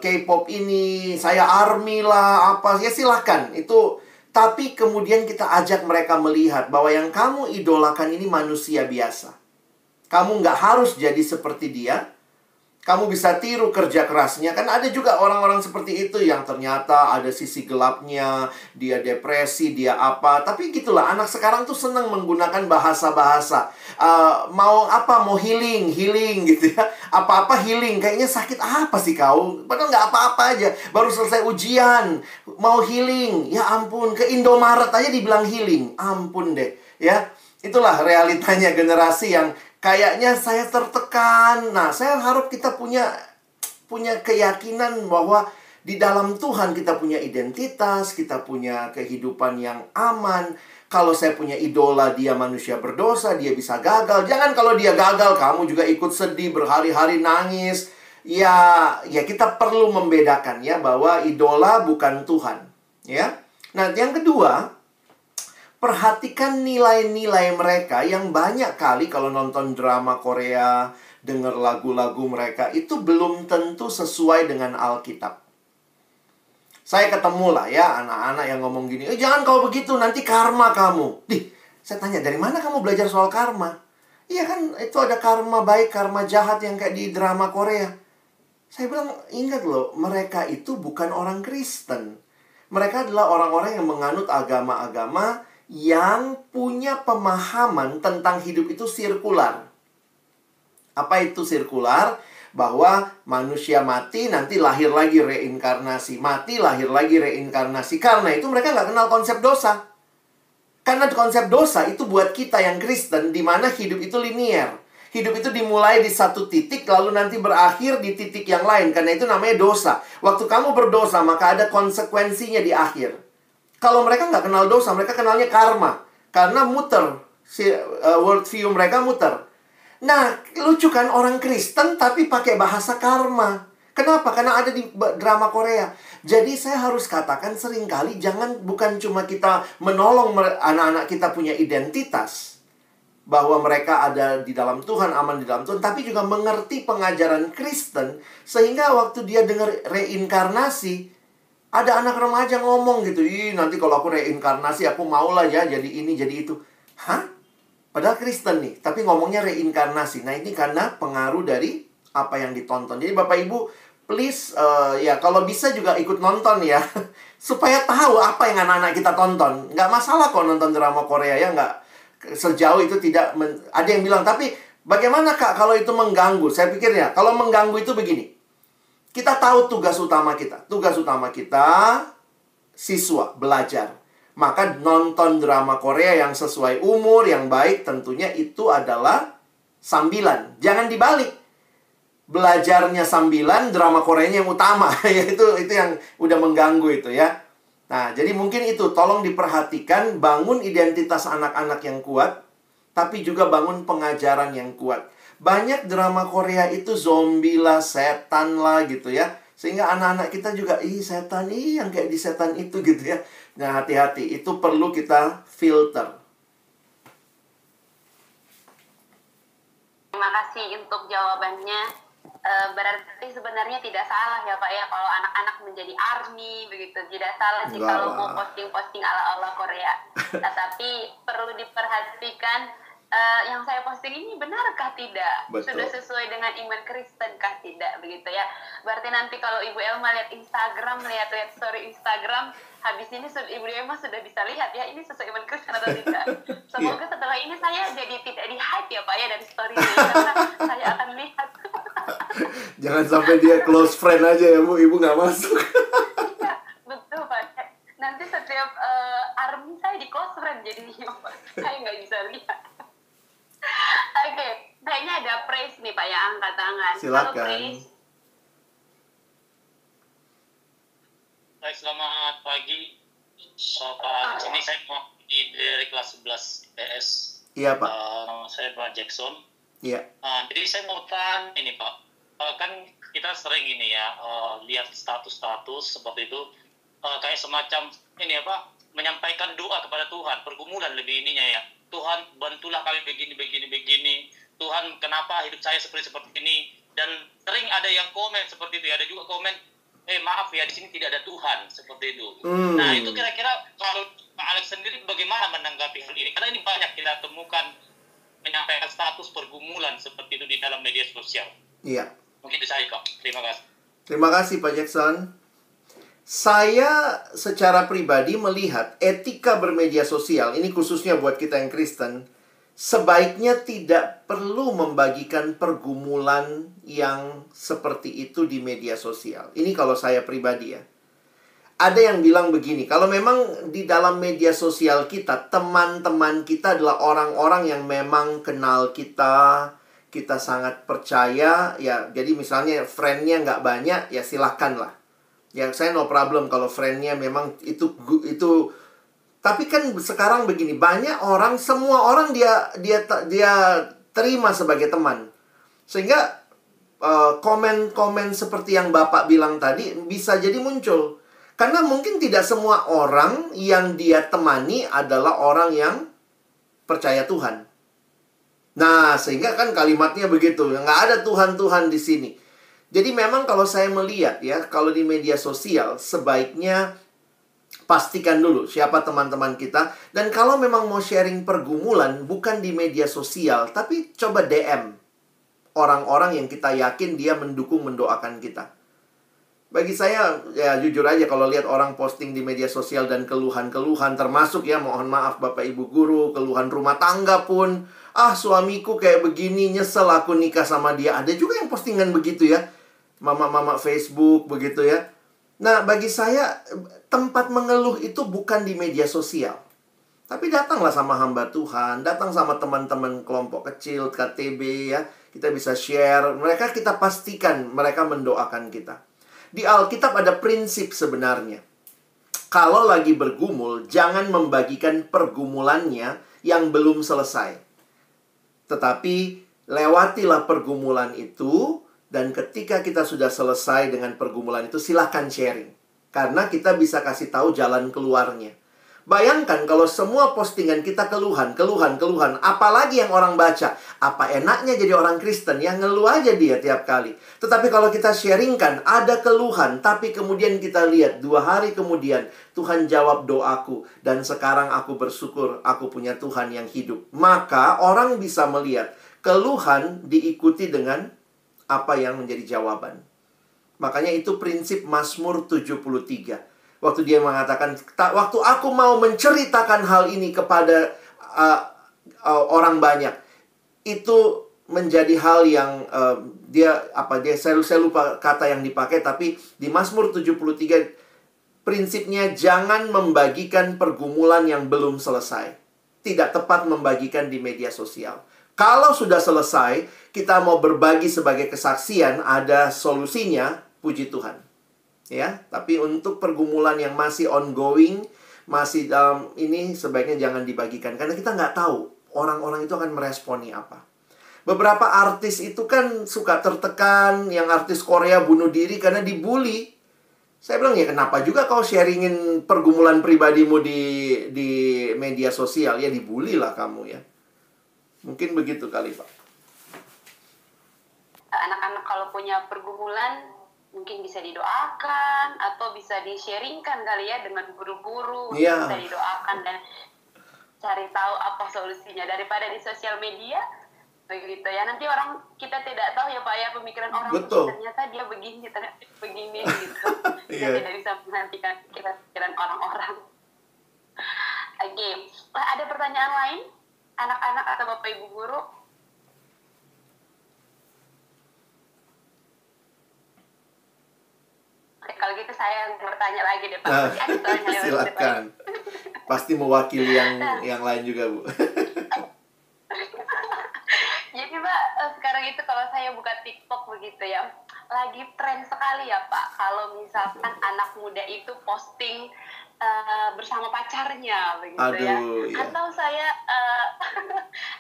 K-pop ini. Saya ARMY lah, apa. Ya silahkan. Itu. Tapi kemudian kita ajak mereka melihat bahwa yang kamu idolakan ini manusia biasa. Kamu nggak harus jadi seperti dia. Kamu bisa tiru kerja kerasnya. Kan ada juga orang-orang seperti itu yang ternyata ada sisi gelapnya. Dia depresi, dia apa. Tapi gitulah, anak sekarang tuh senang menggunakan bahasa-bahasa. Mau healing gitu ya. Apa-apa healing. Kayaknya sakit apa sih kau? Padahal nggak apa-apa aja. Baru selesai ujian. Mau healing. Ya ampun, ke Indomaret aja dibilang healing. Ampun deh. Ya, itulah realitanya generasi yang kayaknya saya tertekan. Nah, saya harap kita punya keyakinan bahwa di dalam Tuhan kita punya identitas, kita punya kehidupan yang aman. Kalau saya punya idola, dia manusia berdosa, dia bisa gagal. Jangan kalau dia gagal, kamu juga ikut sedih, berhari-hari nangis. Ya kita perlu membedakan ya, bahwa idola bukan Tuhan. Ya. Nah, yang kedua, perhatikan nilai-nilai mereka yang banyak kali kalau nonton drama Korea, dengar lagu-lagu mereka, itu belum tentu sesuai dengan Alkitab. Saya ketemu lah ya anak-anak yang ngomong gini, jangan kau begitu, nanti karma kamu. Saya tanya, dari mana kamu belajar soal karma? Iya kan, itu ada karma baik, karma jahat yang kayak di drama Korea. Saya bilang, ingat loh, mereka itu bukan orang Kristen. Mereka adalah orang-orang yang menganut agama-agama yang punya pemahaman tentang hidup itu sirkular. Apa itu sirkular? Bahwa manusia mati, nanti lahir lagi reinkarnasi. Mati, lahir lagi reinkarnasi. Karena itu mereka nggak kenal konsep dosa. Karena konsep dosa itu buat kita yang Kristen, di mana hidup itu linier. Hidup itu dimulai di satu titik, lalu nanti berakhir di titik yang lain. Karena itu namanya dosa. Waktu kamu berdosa, maka ada konsekuensinya di akhir. Kalau mereka nggak kenal dosa, mereka kenalnya karma. Karena muter. Worldview mereka muter. Nah, lucu kan orang Kristen tapi pakai bahasa karma. Kenapa? Karena ada di drama Korea. Jadi saya harus katakan seringkali bukan cuma kita menolong anak-anak kita punya identitas. Bahwa mereka ada di dalam Tuhan, aman di dalam Tuhan. Tapi juga mengerti pengajaran Kristen. Sehingga waktu dia dengar reinkarnasi, ada anak remaja ngomong gitu, nanti kalau aku reinkarnasi, aku maulah ya jadi ini, jadi itu. Hah? Padahal Kristen nih, tapi ngomongnya reinkarnasi. Nah, ini karena pengaruh dari apa yang ditonton. Jadi Bapak Ibu, please, ya kalau bisa juga ikut nonton ya. Supaya tahu apa yang anak-anak kita tonton. Nggak masalah kok nonton drama Korea ya, nggak sejauh itu tidak. Ada yang bilang, tapi bagaimana Kak kalau itu mengganggu? Saya pikir ya, kalau mengganggu itu begini. Kita tahu tugas utama kita. Tugas utama kita, siswa, belajar. Maka nonton drama Korea yang sesuai umur, yang baik, tentunya itu adalah sambilan. Jangan dibalik. Belajarnya sambilan, drama Koreanya yang utama. Itu yang udah mengganggu itu ya. Nah, jadi mungkin itu. Tolong diperhatikan, bangun identitas anak-anak yang kuat. Tapi juga bangun pengajaran yang kuat. Banyak drama Korea itu zombie lah, setan lah gitu ya. Sehingga anak-anak kita juga, setan, yang kayak di setan itu gitu ya. Nah, hati-hati. Itu perlu kita filter. Terima kasih untuk jawabannya. Berarti sebenarnya tidak salah ya Pak ya, kalau anak-anak menjadi ARMY begitu. Tidak salah sih kalau mau posting-posting ala-ala Korea. Tetapi perlu diperhatikan, yang saya posting ini benarkah tidak? Betul. Sudah sesuai dengan iman Kristen kah tidak begitu ya? Berarti nanti kalau Ibu Elma lihat Instagram, lihat story Instagram, habis ini Ibu Elma sudah bisa lihat ya ini sesuai iman Kristen atau tidak. Semoga setelah ini saya jadi tidak di-hide ya Pak ya dari story ini, karena saya akan lihat. Jangan sampai dia close friend aja ya Bu, Ibu nggak masuk. Ya, betul Pak. Nanti setiap ARMY saya di close friend jadinya Pak. Saya nggak bisa lihat. Oke, kayaknya ada praise nih Pak ya, angkat tangan. Silakan. Halo, praise. Baik, selamat pagi. Pak, ini saya mau dari kelas 11 IPS. Iya Pak. Nama saya Pak Jackson. Iya. Jadi saya mau tanya ini Pak, kan kita sering ini ya lihat status-status seperti itu, kayak semacam ini apa, menyampaikan doa kepada Tuhan, pergumulan lebih ininya ya. Tuhan bantulah kami begini, Tuhan kenapa hidup saya seperti ini, dan sering ada yang komen seperti itu, ada juga komen, maaf ya di sini tidak ada Tuhan, seperti itu. Nah itu kira-kira kalau Pak Alex sendiri bagaimana menanggapi hal ini? Karena ini banyak kita temukan menyampaikan status pergumulan seperti itu di dalam media sosial. Iya. Mungkin itu saja, Kak. Terima kasih. Terima kasih Pak Jackson. Saya secara pribadi melihat etika bermedia sosial, ini khususnya buat kita yang Kristen, sebaiknya tidak perlu membagikan pergumulan yang seperti itu di media sosial. Ini kalau saya pribadi ya. Ada yang bilang begini, kalau memang di dalam media sosial kita, teman-teman kita adalah orang-orang yang memang kenal kita, kita sangat percaya, ya jadi misalnya friend-nya nggak banyak, ya silahkan lah. Ya saya no problem kalau friend-nya memang itu. Tapi kan sekarang begini, banyak orang, semua orang dia terima sebagai teman. Sehingga komen-komen seperti yang Bapak bilang tadi bisa jadi muncul. Karena mungkin tidak semua orang yang dia temani adalah orang yang percaya Tuhan. Nah, sehingga kan kalimatnya begitu. Nggak ada Tuhan-Tuhan di sini. Jadi memang kalau saya melihat ya, kalau di media sosial, sebaiknya pastikan dulu siapa teman-teman kita. Dan kalau memang mau sharing pergumulan, bukan di media sosial, tapi coba DM orang-orang yang kita yakin dia mendukung, mendoakan kita. Bagi saya, ya jujur aja kalau lihat orang posting di media sosial dan keluhan-keluhan, termasuk ya mohon maaf Bapak Ibu Guru, keluhan rumah tangga pun, suamiku kayak begini, nyesel aku nikah sama dia. Ada juga yang postingan begitu ya, mama-mama Facebook begitu ya. Nah bagi saya, tempat mengeluh itu bukan di media sosial. Tapi datanglah sama hamba Tuhan, datang sama teman-teman kelompok kecil, KTB ya. Kita bisa share, mereka kita pastikan mereka mendoakan kita. Di Alkitab ada prinsip sebenarnya. Kalau lagi bergumul, jangan membagikan pergumulannya yang belum selesai. Tetapi lewatilah pergumulan itu, dan ketika kita sudah selesai dengan pergumulan itu, silahkan sharing. Karena kita bisa kasih tahu jalan keluarnya. Bayangkan kalau semua postingan kita keluhan. Apalagi yang orang baca. Apa enaknya jadi orang Kristen yang ngeluh aja dia tiap kali. Tetapi kalau kita sharingkan, ada keluhan. Tapi kemudian kita lihat 2 hari kemudian, Tuhan jawab doaku. Dan sekarang aku bersyukur aku punya Tuhan yang hidup. Maka orang bisa melihat keluhan diikuti dengan apa yang menjadi jawaban. Makanya itu prinsip Mazmur 73. Waktu dia mengatakan, waktu aku mau menceritakan hal ini kepada orang banyak, itu menjadi hal yang saya lupa kata yang dipakai, tapi di Mazmur 73 prinsipnya jangan membagikan pergumulan yang belum selesai. Tidak tepat membagikan di media sosial. Kalau sudah selesai, kita mau berbagi sebagai kesaksian, ada solusinya, puji Tuhan. Ya, tapi untuk pergumulan yang masih ongoing, masih dalam ini, sebaiknya jangan dibagikan. Karena kita nggak tahu orang-orang itu akan meresponi apa. Beberapa artis itu kan suka tertekan, yang artis Korea bunuh diri karena dibully. Saya bilang, ya kenapa juga kau sharingin pergumulan pribadimu di media sosial? Ya dibully lah kamu ya. Mungkin begitu kali Pak. Anak-anak kalau punya pergumulan, mungkin bisa didoakan atau bisa di-sharingkan kali ya dengan guru-guru. Bisa didoakan dan cari tahu apa solusinya daripada di sosial media begitu ya. Nanti orang kita tidak tahu ya Pak ya, pemikiran orang. Betul. Ternyata dia begini, ternyata begini gitu. Kita tidak bisa menantikan pikiran orang-orang. Oke. Ada pertanyaan lain anak-anak atau Bapak Ibu guru? Kalau gitu saya bertanya lagi deh Pak. Silakan. Pasti mewakili yang lain juga Bu. Jadi Pak, sekarang itu kalau saya buka TikTok begitu ya, lagi tren sekali ya Pak. Kalau misalkan anak muda itu posting bersama pacarnya begitu ya. Aduh, ya. Atau saya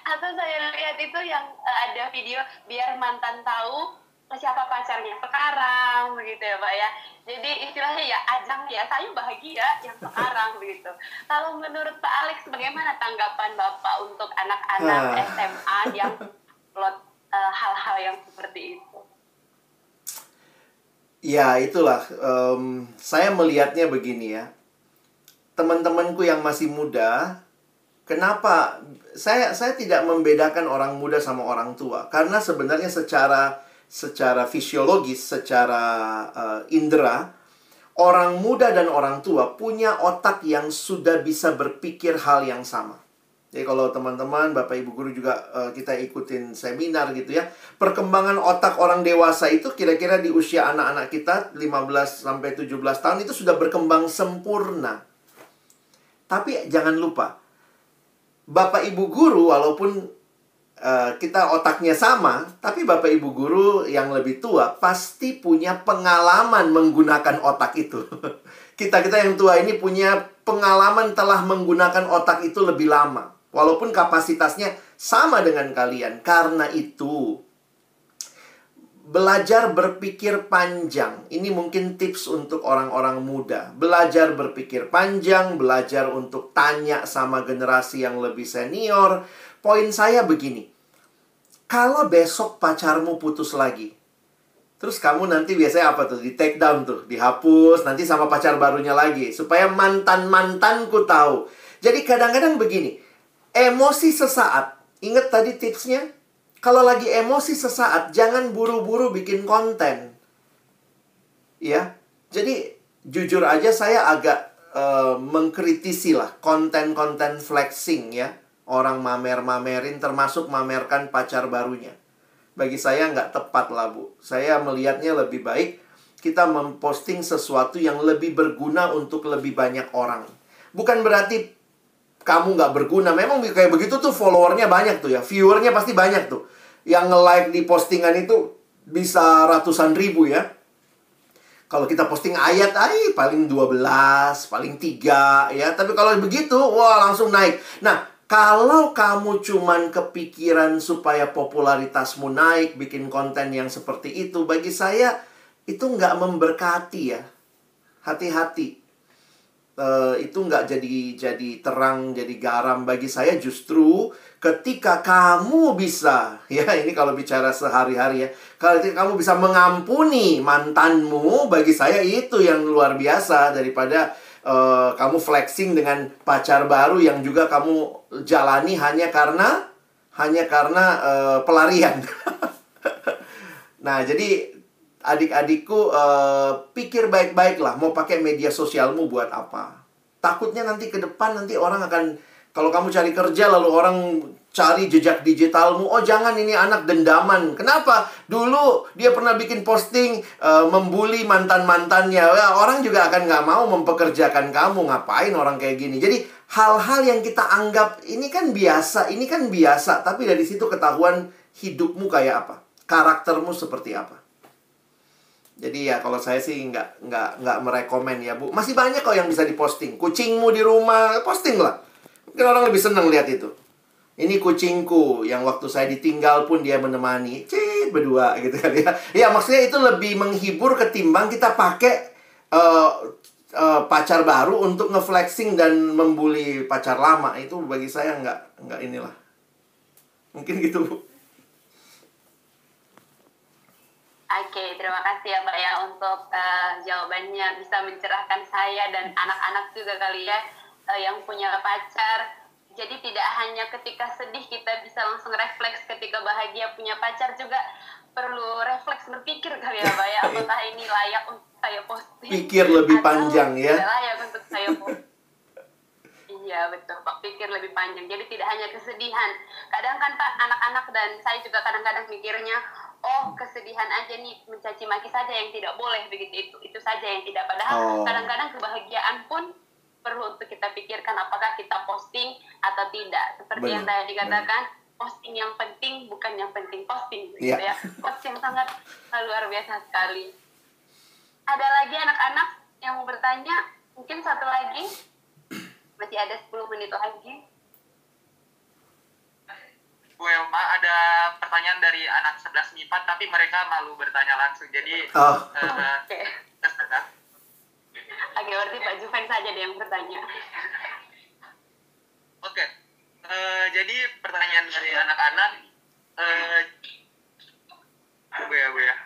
atau saya lihat itu yang ada video biar mantan tahu siapa pacarnya sekarang begitu ya Pak ya. Jadi istilahnya ya ajang ya saya bahagia yang sekarang begitu. Kalau menurut Pak Alex bagaimana tanggapan Bapak untuk anak-anak SMA yang upload hal-hal yang seperti itu? Ya, itulah. Saya melihatnya begini ya. Teman-temanku yang masih muda, kenapa saya tidak membedakan orang muda sama orang tua? Karena sebenarnya secara fisiologis, secara indera, orang muda dan orang tua punya otak yang sudah bisa berpikir hal yang sama. Jadi kalau teman-teman, Bapak Ibu Guru juga kita ikutin seminar gitu ya. Perkembangan otak orang dewasa itu kira-kira di usia anak-anak kita 15-17 tahun itu sudah berkembang sempurna. Tapi jangan lupa, Bapak Ibu Guru walaupun kita otaknya sama, tapi Bapak Ibu Guru yang lebih tua pasti punya pengalaman menggunakan otak itu. Kita yang tua ini punya pengalaman telah menggunakan otak itu lebih lama. Walaupun kapasitasnya sama dengan kalian. Karena itu, belajar berpikir panjang. Ini mungkin tips untuk orang-orang muda. Belajar berpikir panjang, belajar untuk tanya sama generasi yang lebih senior. Poin saya begini. Kalau besok pacarmu putus lagi, terus kamu nanti biasanya apa tuh? Di take down tuh, dihapus, nanti sama pacar barunya lagi. Supaya mantan-mantanku tahu. Jadi kadang-kadang begini. Emosi sesaat. Ingat tadi tipsnya? Kalau lagi emosi sesaat, jangan buru-buru bikin konten. Ya. Jadi, jujur aja saya agak mengkritisi lah konten-konten flexing ya. Orang mamer-mamerin, termasuk mamerkan pacar barunya. Bagi saya nggak tepat lah, Bu. Saya melihatnya lebih baik kita memposting sesuatu yang lebih berguna untuk lebih banyak orang. Bukan berarti kamu nggak berguna. Memang kayak begitu tuh followernya banyak tuh ya. Viewernya pasti banyak tuh. Yang nge-like di postingan itu bisa ratusan ribu ya. Kalau kita posting ayat, paling 12, paling 3 ya. Tapi kalau begitu, wah langsung naik. Nah, kalau kamu cuman kepikiran supaya popularitasmu naik, bikin konten yang seperti itu, bagi saya itu nggak memberkati ya. Hati-hati. Itu nggak jadi terang, jadi garam. Bagi saya justru ketika kamu bisa, ya ini kalau bicara sehari-hari ya, kalau kamu bisa mengampuni mantanmu, bagi saya itu yang luar biasa daripada kamu flexing dengan pacar baru yang juga kamu jalani hanya karena pelarian. Nah, jadi adik-adikku, pikir baik-baik lah mau pakai media sosialmu buat apa. Takutnya nanti ke depan nanti orang akan, kalau kamu cari kerja lalu orang cari jejak digitalmu. Oh jangan, ini anak dendaman. Kenapa? Dulu dia pernah bikin posting membuli mantan-mantannya. Ya, orang juga akan nggak mau mempekerjakan kamu. Ngapain orang kayak gini? Jadi hal-hal yang kita anggap ini kan biasa. Tapi dari situ ketahuan hidupmu kayak apa. Karaktermu seperti apa. Jadi ya kalau saya sih nggak merekomen ya Bu. Masih banyak kok yang bisa diposting. Kucingmu di rumah, posting lah. Mungkin orang lebih senang lihat itu. Ini kucingku yang waktu saya ditinggal pun dia menemani. Berdua gitu kan ya. Ya maksudnya itu lebih menghibur ketimbang kita pakai pacar baru untuk ngeflexing dan membuli pacar lama. Itu bagi saya nggak inilah. Mungkin gitu Bu. Oke, terima kasih ya Mbak ya untuk jawabannya, bisa mencerahkan saya dan anak-anak juga kali ya yang punya pacar. Jadi tidak hanya ketika sedih kita bisa langsung refleks, ketika bahagia punya pacar juga perlu refleks berpikir kali ya Mbak ya, apakah ini layak untuk saya posting. Pikir lebih panjang ya. Tidak layak untuk saya posting. Iya betul Pak, pikir lebih panjang. Jadi tidak hanya kesedihan. Kadang kan Pak, anak-anak dan saya juga kadang-kadang mikirnya, oh kesedihan aja nih, mencaci maki saja yang tidak boleh begitu, itu saja yang tidak. Padahal kadang-kadang kebahagiaan pun perlu untuk kita pikirkan apakah kita posting atau tidak. Seperti yang tadi dikatakan, posting yang penting bukan yang penting posting gitu ya. Quotes yang sangat luar biasa sekali. Ada lagi anak-anak yang mau bertanya? Mungkin satu lagi. Masih ada 10 menit lagi. Bu Elma, ada pertanyaan dari anak 11 MIPA, tapi mereka malu bertanya langsung. Jadi, Oke. Oke, berarti Pak Juven saja deh yang bertanya. Oke. Jadi pertanyaan dari anak-anak, Bu ya.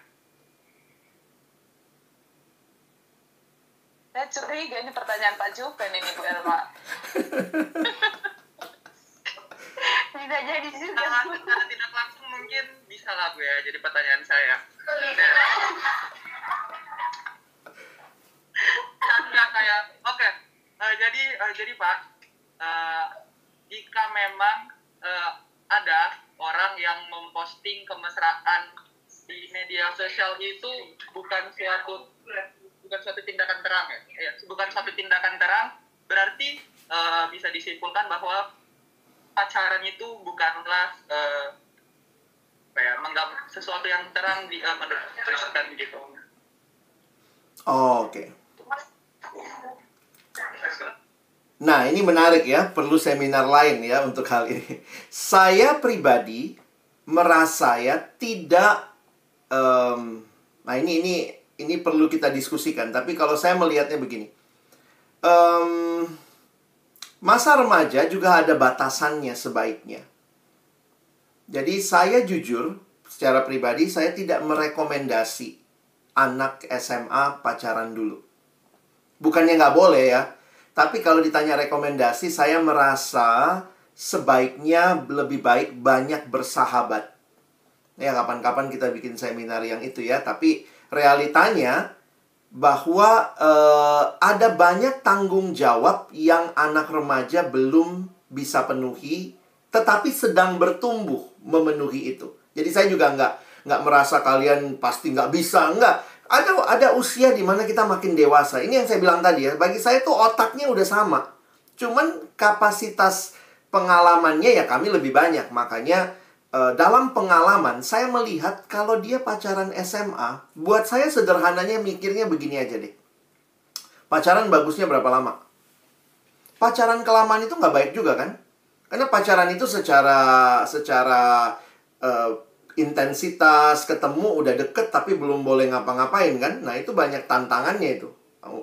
Saya curiga ini pertanyaan Pak Juven ini Bu Elma. Bisa jadi juga. Secara tidak langsung mungkin bisa lah Bu ya, jadi pertanyaan saya. Enggak kayak, oke. Jadi Pak, jika memang ada orang yang memposting kemesraan di media sosial itu bukan suatu tindakan terang ya, bukan suatu tindakan terang, berarti bisa disimpulkan bahwa pacaran itu bukanlah sesuatu yang terang menurut Kristen gitu. Oke. Nah, ini menarik ya, perlu seminar lain ya untuk hal ini. Saya pribadi merasa ya tidak, nah ini perlu kita diskusikan. Tapi kalau saya melihatnya begini, masa remaja juga ada batasannya sebaiknya. Jadi saya jujur, secara pribadi saya tidak merekomendasi anak SMA pacaran dulu. Bukannya nggak boleh ya. Tapi kalau ditanya rekomendasi, saya merasa sebaiknya lebih baik banyak bersahabat. Ya, kapan-kapan kita bikin seminar yang itu ya. Tapi realitanya bahwa ada banyak tanggung jawab yang anak remaja belum bisa penuhi, tetapi sedang bertumbuh memenuhi itu. Jadi saya juga nggak merasa kalian pasti nggak bisa, nggak. Ada usia di mana kita makin dewasa. Ini yang saya bilang tadi ya. Bagi saya tuh otaknya udah sama. Cuman kapasitas pengalamannya ya kami lebih banyak. Makanya dalam pengalaman saya melihat kalau dia pacaran SMA, buat saya sederhananya mikirnya begini aja deh. Pacaran bagusnya berapa lama? Pacaran kelamaan itu nggak baik juga kan? Karena pacaran itu secara intensitas, ketemu udah deket tapi belum boleh ngapa-ngapain kan. Nah itu banyak tantangannya itu,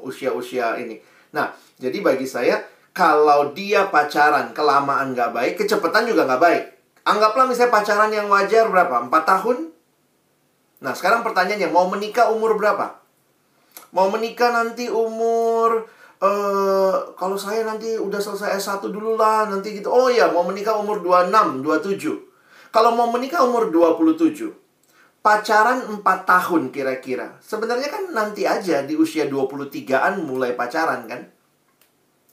usia-usia ini. Nah jadi bagi saya, kalau dia pacaran kelamaan nggak baik, kecepatan juga nggak baik. Anggaplah misalnya pacaran yang wajar berapa? 4 tahun? Nah sekarang pertanyaannya, mau menikah umur berapa? Mau menikah nanti umur kalau saya nanti udah selesai S1 dulu lah, nanti gitu. Oh ya, mau menikah umur 26, 27. Kalau mau menikah umur 27, pacaran 4 tahun kira-kira. Sebenarnya kan nanti aja di usia 23-an mulai pacaran kan?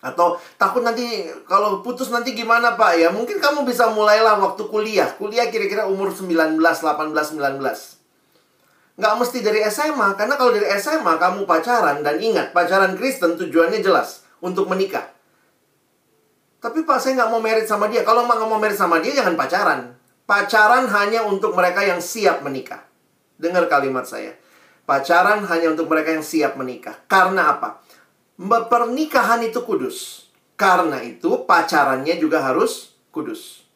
Atau takut nanti kalau putus nanti gimana Pak ya? Mungkin kamu bisa mulailah waktu kuliah. Kuliah kira-kira umur 19, 18, 19. Nggak mesti dari SMA. Karena kalau dari SMA kamu pacaran, dan ingat, pacaran Kristen tujuannya jelas, untuk menikah. Tapi Pak, saya nggak mau married sama dia. Kalau nggak mau married sama dia, jangan pacaran. Pacaran hanya untuk mereka yang siap menikah. Dengar kalimat saya. Pacaran hanya untuk mereka yang siap menikah. Karena apa? Pernikahan itu kudus. Karena itu pacarannya juga harus kudus.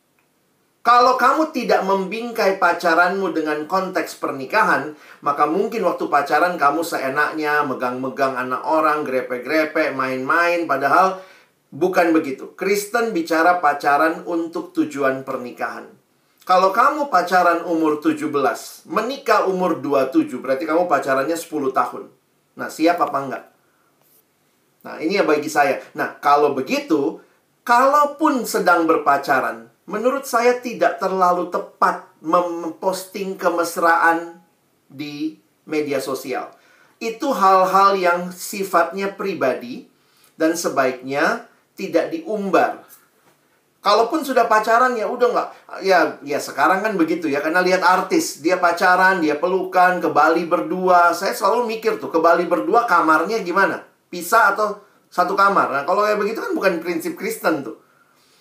Kalau kamu tidak membingkai pacaranmu dengan konteks pernikahan, maka mungkin waktu pacaran kamu seenaknya megang-megang anak orang, grepe-grepe, main-main. Padahal bukan begitu. Kristen bicara pacaran untuk tujuan pernikahan. Kalau kamu pacaran umur 17, menikah umur 27, berarti kamu pacarannya 10 tahun. Nah, siap apa enggak? Nah, ini ya bagi saya. Nah, kalau begitu, kalaupun sedang berpacaran, menurut saya tidak terlalu tepat memposting kemesraan di media sosial. Itu hal-hal yang sifatnya pribadi dan sebaiknya tidak diumbar. Kalaupun sudah pacaran ya udah nggak, ya sekarang kan begitu ya, karena lihat artis, dia pacaran, dia pelukan, ke Bali berdua. Saya selalu mikir tuh, ke Bali berdua kamarnya gimana? Pisah atau satu kamar? Nah kalau kayak begitu kan bukan prinsip Kristen tuh.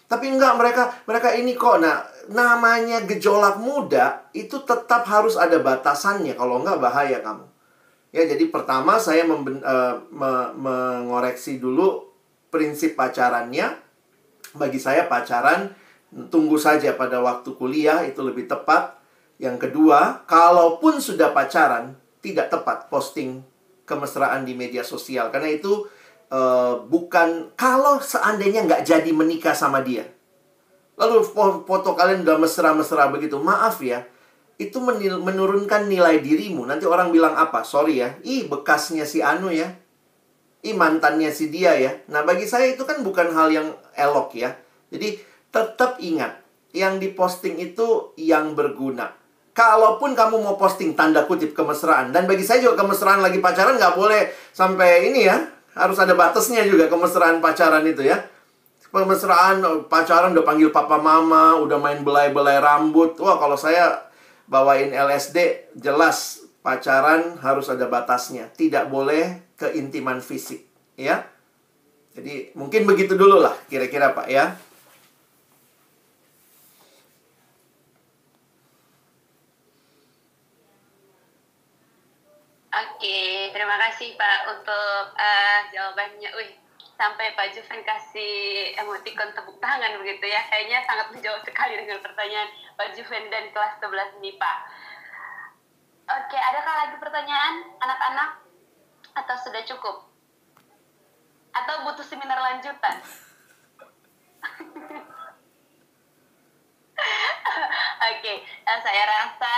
Tapi enggak, mereka ini kok. Nah namanya gejolak muda itu tetap harus ada batasannya, kalau enggak bahaya kamu. Ya, jadi pertama saya mengoreksi dulu prinsip pacarannya. Bagi saya pacaran tunggu saja pada waktu kuliah, itu lebih tepat. Yang kedua, kalaupun sudah pacaran, tidak tepat posting kemesraan di media sosial. Karena itu bukan, kalau seandainya nggak jadi menikah sama dia, lalu foto kalian udah mesra-mesra begitu, maaf ya, itu menurunkan nilai dirimu. Nanti orang bilang apa? Sorry ya, ih bekasnya si Anu ya, ih mantannya si dia ya. Nah, bagi saya itu kan bukan hal yang elok ya. Jadi tetap ingat, yang diposting itu yang berguna. Kalaupun kamu mau posting tanda kutip kemesraan, dan bagi saya juga kemesraan lagi pacaran nggak boleh sampai ini ya, harus ada batasnya juga kemesraan pacaran itu ya. Kemesraan pacaran udah panggil papa mama, udah main belai-belai rambut. Wah, kalau saya bawain LSD, jelas pacaran harus ada batasnya. Tidak boleh keintiman fisik, ya. Jadi mungkin begitu dulu lah kira-kira Pak ya. Oke, terima kasih Pak untuk jawabannya. Sampai Pak Juven kasih emoticon tepuk tangan begitu ya. Kayaknya sangat menjawab sekali dengan pertanyaan Pak Juven dan kelas 11 ini Pak. Oke, adakah lagi pertanyaan anak-anak? Atau sudah cukup? Atau butuh seminar lanjutan? Oke, saya rasa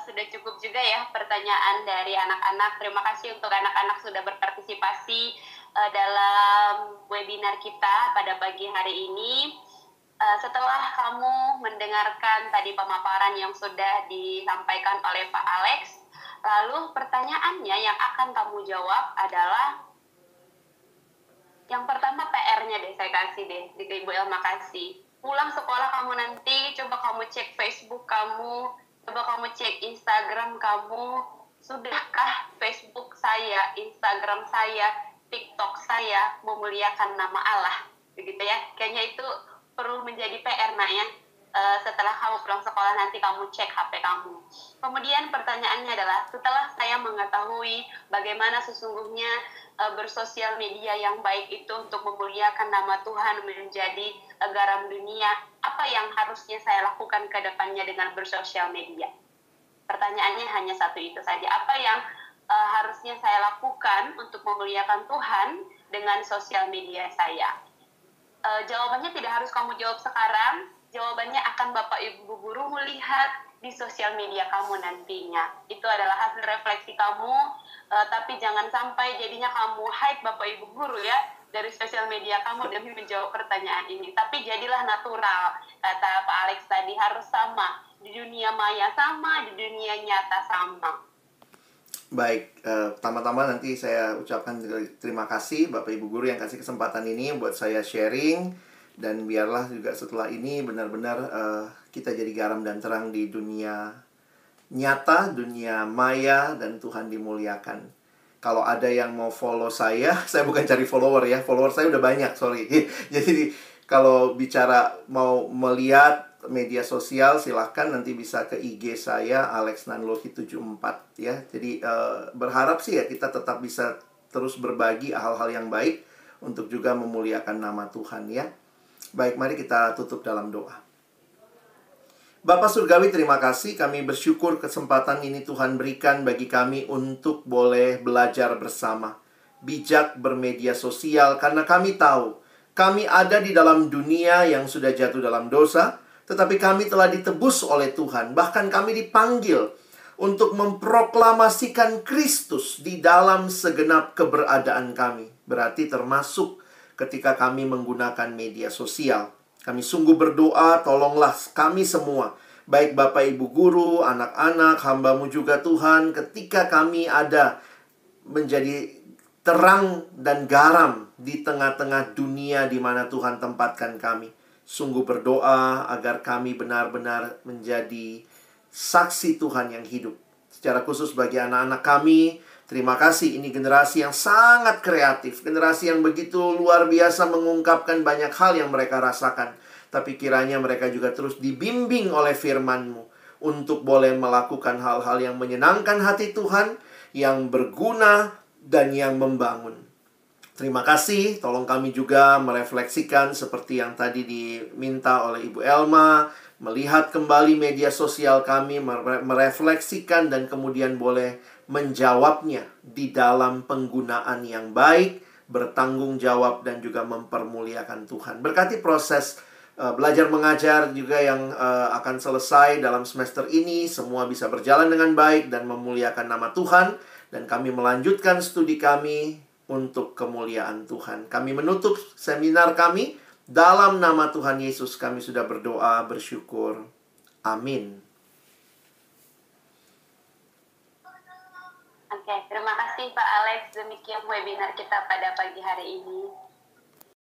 sudah cukup juga ya pertanyaan dari anak-anak. Terima kasih untuk anak-anak sudah berpartisipasi dalam webinar kita pada pagi hari ini. Setelah kamu mendengarkan tadi pemaparan yang sudah disampaikan oleh Pak Alex, lalu pertanyaannya yang akan kamu jawab adalah, yang pertama PR-nya deh, saya kasih deh, di Ibu Elma kasih. Pulang sekolah kamu nanti, coba kamu cek Facebook kamu, coba kamu cek Instagram kamu, sudahkah Facebook saya, Instagram saya, TikTok saya memuliakan nama Allah, begitu ya. Kayaknya itu perlu menjadi PR nak ya. Setelah kamu pulang sekolah nanti kamu cek HP kamu. Kemudian pertanyaannya adalah, setelah saya mengetahui bagaimana sesungguhnya bersosial media yang baik itu untuk memuliakan nama Tuhan, menjadi garam dunia, apa yang harusnya saya lakukan ke depannya dengan bersosial media? Pertanyaannya hanya satu itu saja. Apa yang harusnya saya lakukan untuk memuliakan Tuhan dengan sosial media saya? Jawabannya tidak harus kamu jawab sekarang. Jawabannya akan Bapak Ibu Guru melihat di sosial media kamu nantinya. Itu adalah hasil refleksi kamu, tapi jangan sampai jadinya kamu hide Bapak Ibu Guru ya dari sosial media kamu demi menjawab pertanyaan ini. Tapi jadilah natural, kata Pak Alex tadi, harus sama. Di dunia maya sama, di dunia nyata sama. Baik, pertama-tama nanti saya ucapkan terima kasih Bapak Ibu Guru yang kasih kesempatan ini buat saya sharing. Dan biarlah juga setelah ini benar-benar kita jadi garam dan terang di dunia nyata, dunia maya, dan Tuhan dimuliakan. Kalau ada yang mau follow saya bukan cari follower ya, follower saya udah banyak, sorry. Jadi kalau bicara mau melihat media sosial, silahkan nanti bisa ke IG saya, Alex Nanlohi 74 ya. Jadi berharap sih ya kita tetap bisa terus berbagi hal-hal yang baik untuk juga memuliakan nama Tuhan ya. Baik, mari kita tutup dalam doa. Bapak Surgawi, terima kasih. Kami bersyukur kesempatan ini Tuhan berikan bagi kami untuk boleh belajar bersama. Bijak bermedia sosial, karena kami tahu kami ada di dalam dunia yang sudah jatuh dalam dosa, tetapi kami telah ditebus oleh Tuhan. Bahkan kami dipanggil untuk memproklamasikan Kristus di dalam segenap keberadaan kami. Berarti termasuk ketika kami menggunakan media sosial. Kami sungguh berdoa, tolonglah kami semua, baik Bapak Ibu Guru, anak-anak, hamba-Mu juga Tuhan, ketika kami ada menjadi terang dan garam di tengah-tengah dunia di mana Tuhan tempatkan kami. Sungguh berdoa agar kami benar-benar menjadi saksi Tuhan yang hidup. Secara khusus bagi anak-anak kami, terima kasih, ini generasi yang sangat kreatif. Generasi yang begitu luar biasa mengungkapkan banyak hal yang mereka rasakan. Tapi kiranya mereka juga terus dibimbing oleh firman-Mu untuk boleh melakukan hal-hal yang menyenangkan hati Tuhan, yang berguna, dan yang membangun. Terima kasih, tolong kami juga merefleksikan seperti yang tadi diminta oleh Ibu Elma, melihat kembali media sosial kami, merefleksikan dan kemudian boleh menjawabnya di dalam penggunaan yang baik, bertanggung jawab dan juga mempermuliakan Tuhan. Berkati proses belajar mengajar juga yang akan selesai dalam semester ini, semua bisa berjalan dengan baik dan memuliakan nama Tuhan, dan kami melanjutkan studi kami untuk kemuliaan Tuhan. Kami menutup seminar kami dalam nama Tuhan Yesus. Kami sudah berdoa, bersyukur. Amin. Oke, terima kasih Pak Alex. Demikian webinar kita pada pagi hari ini.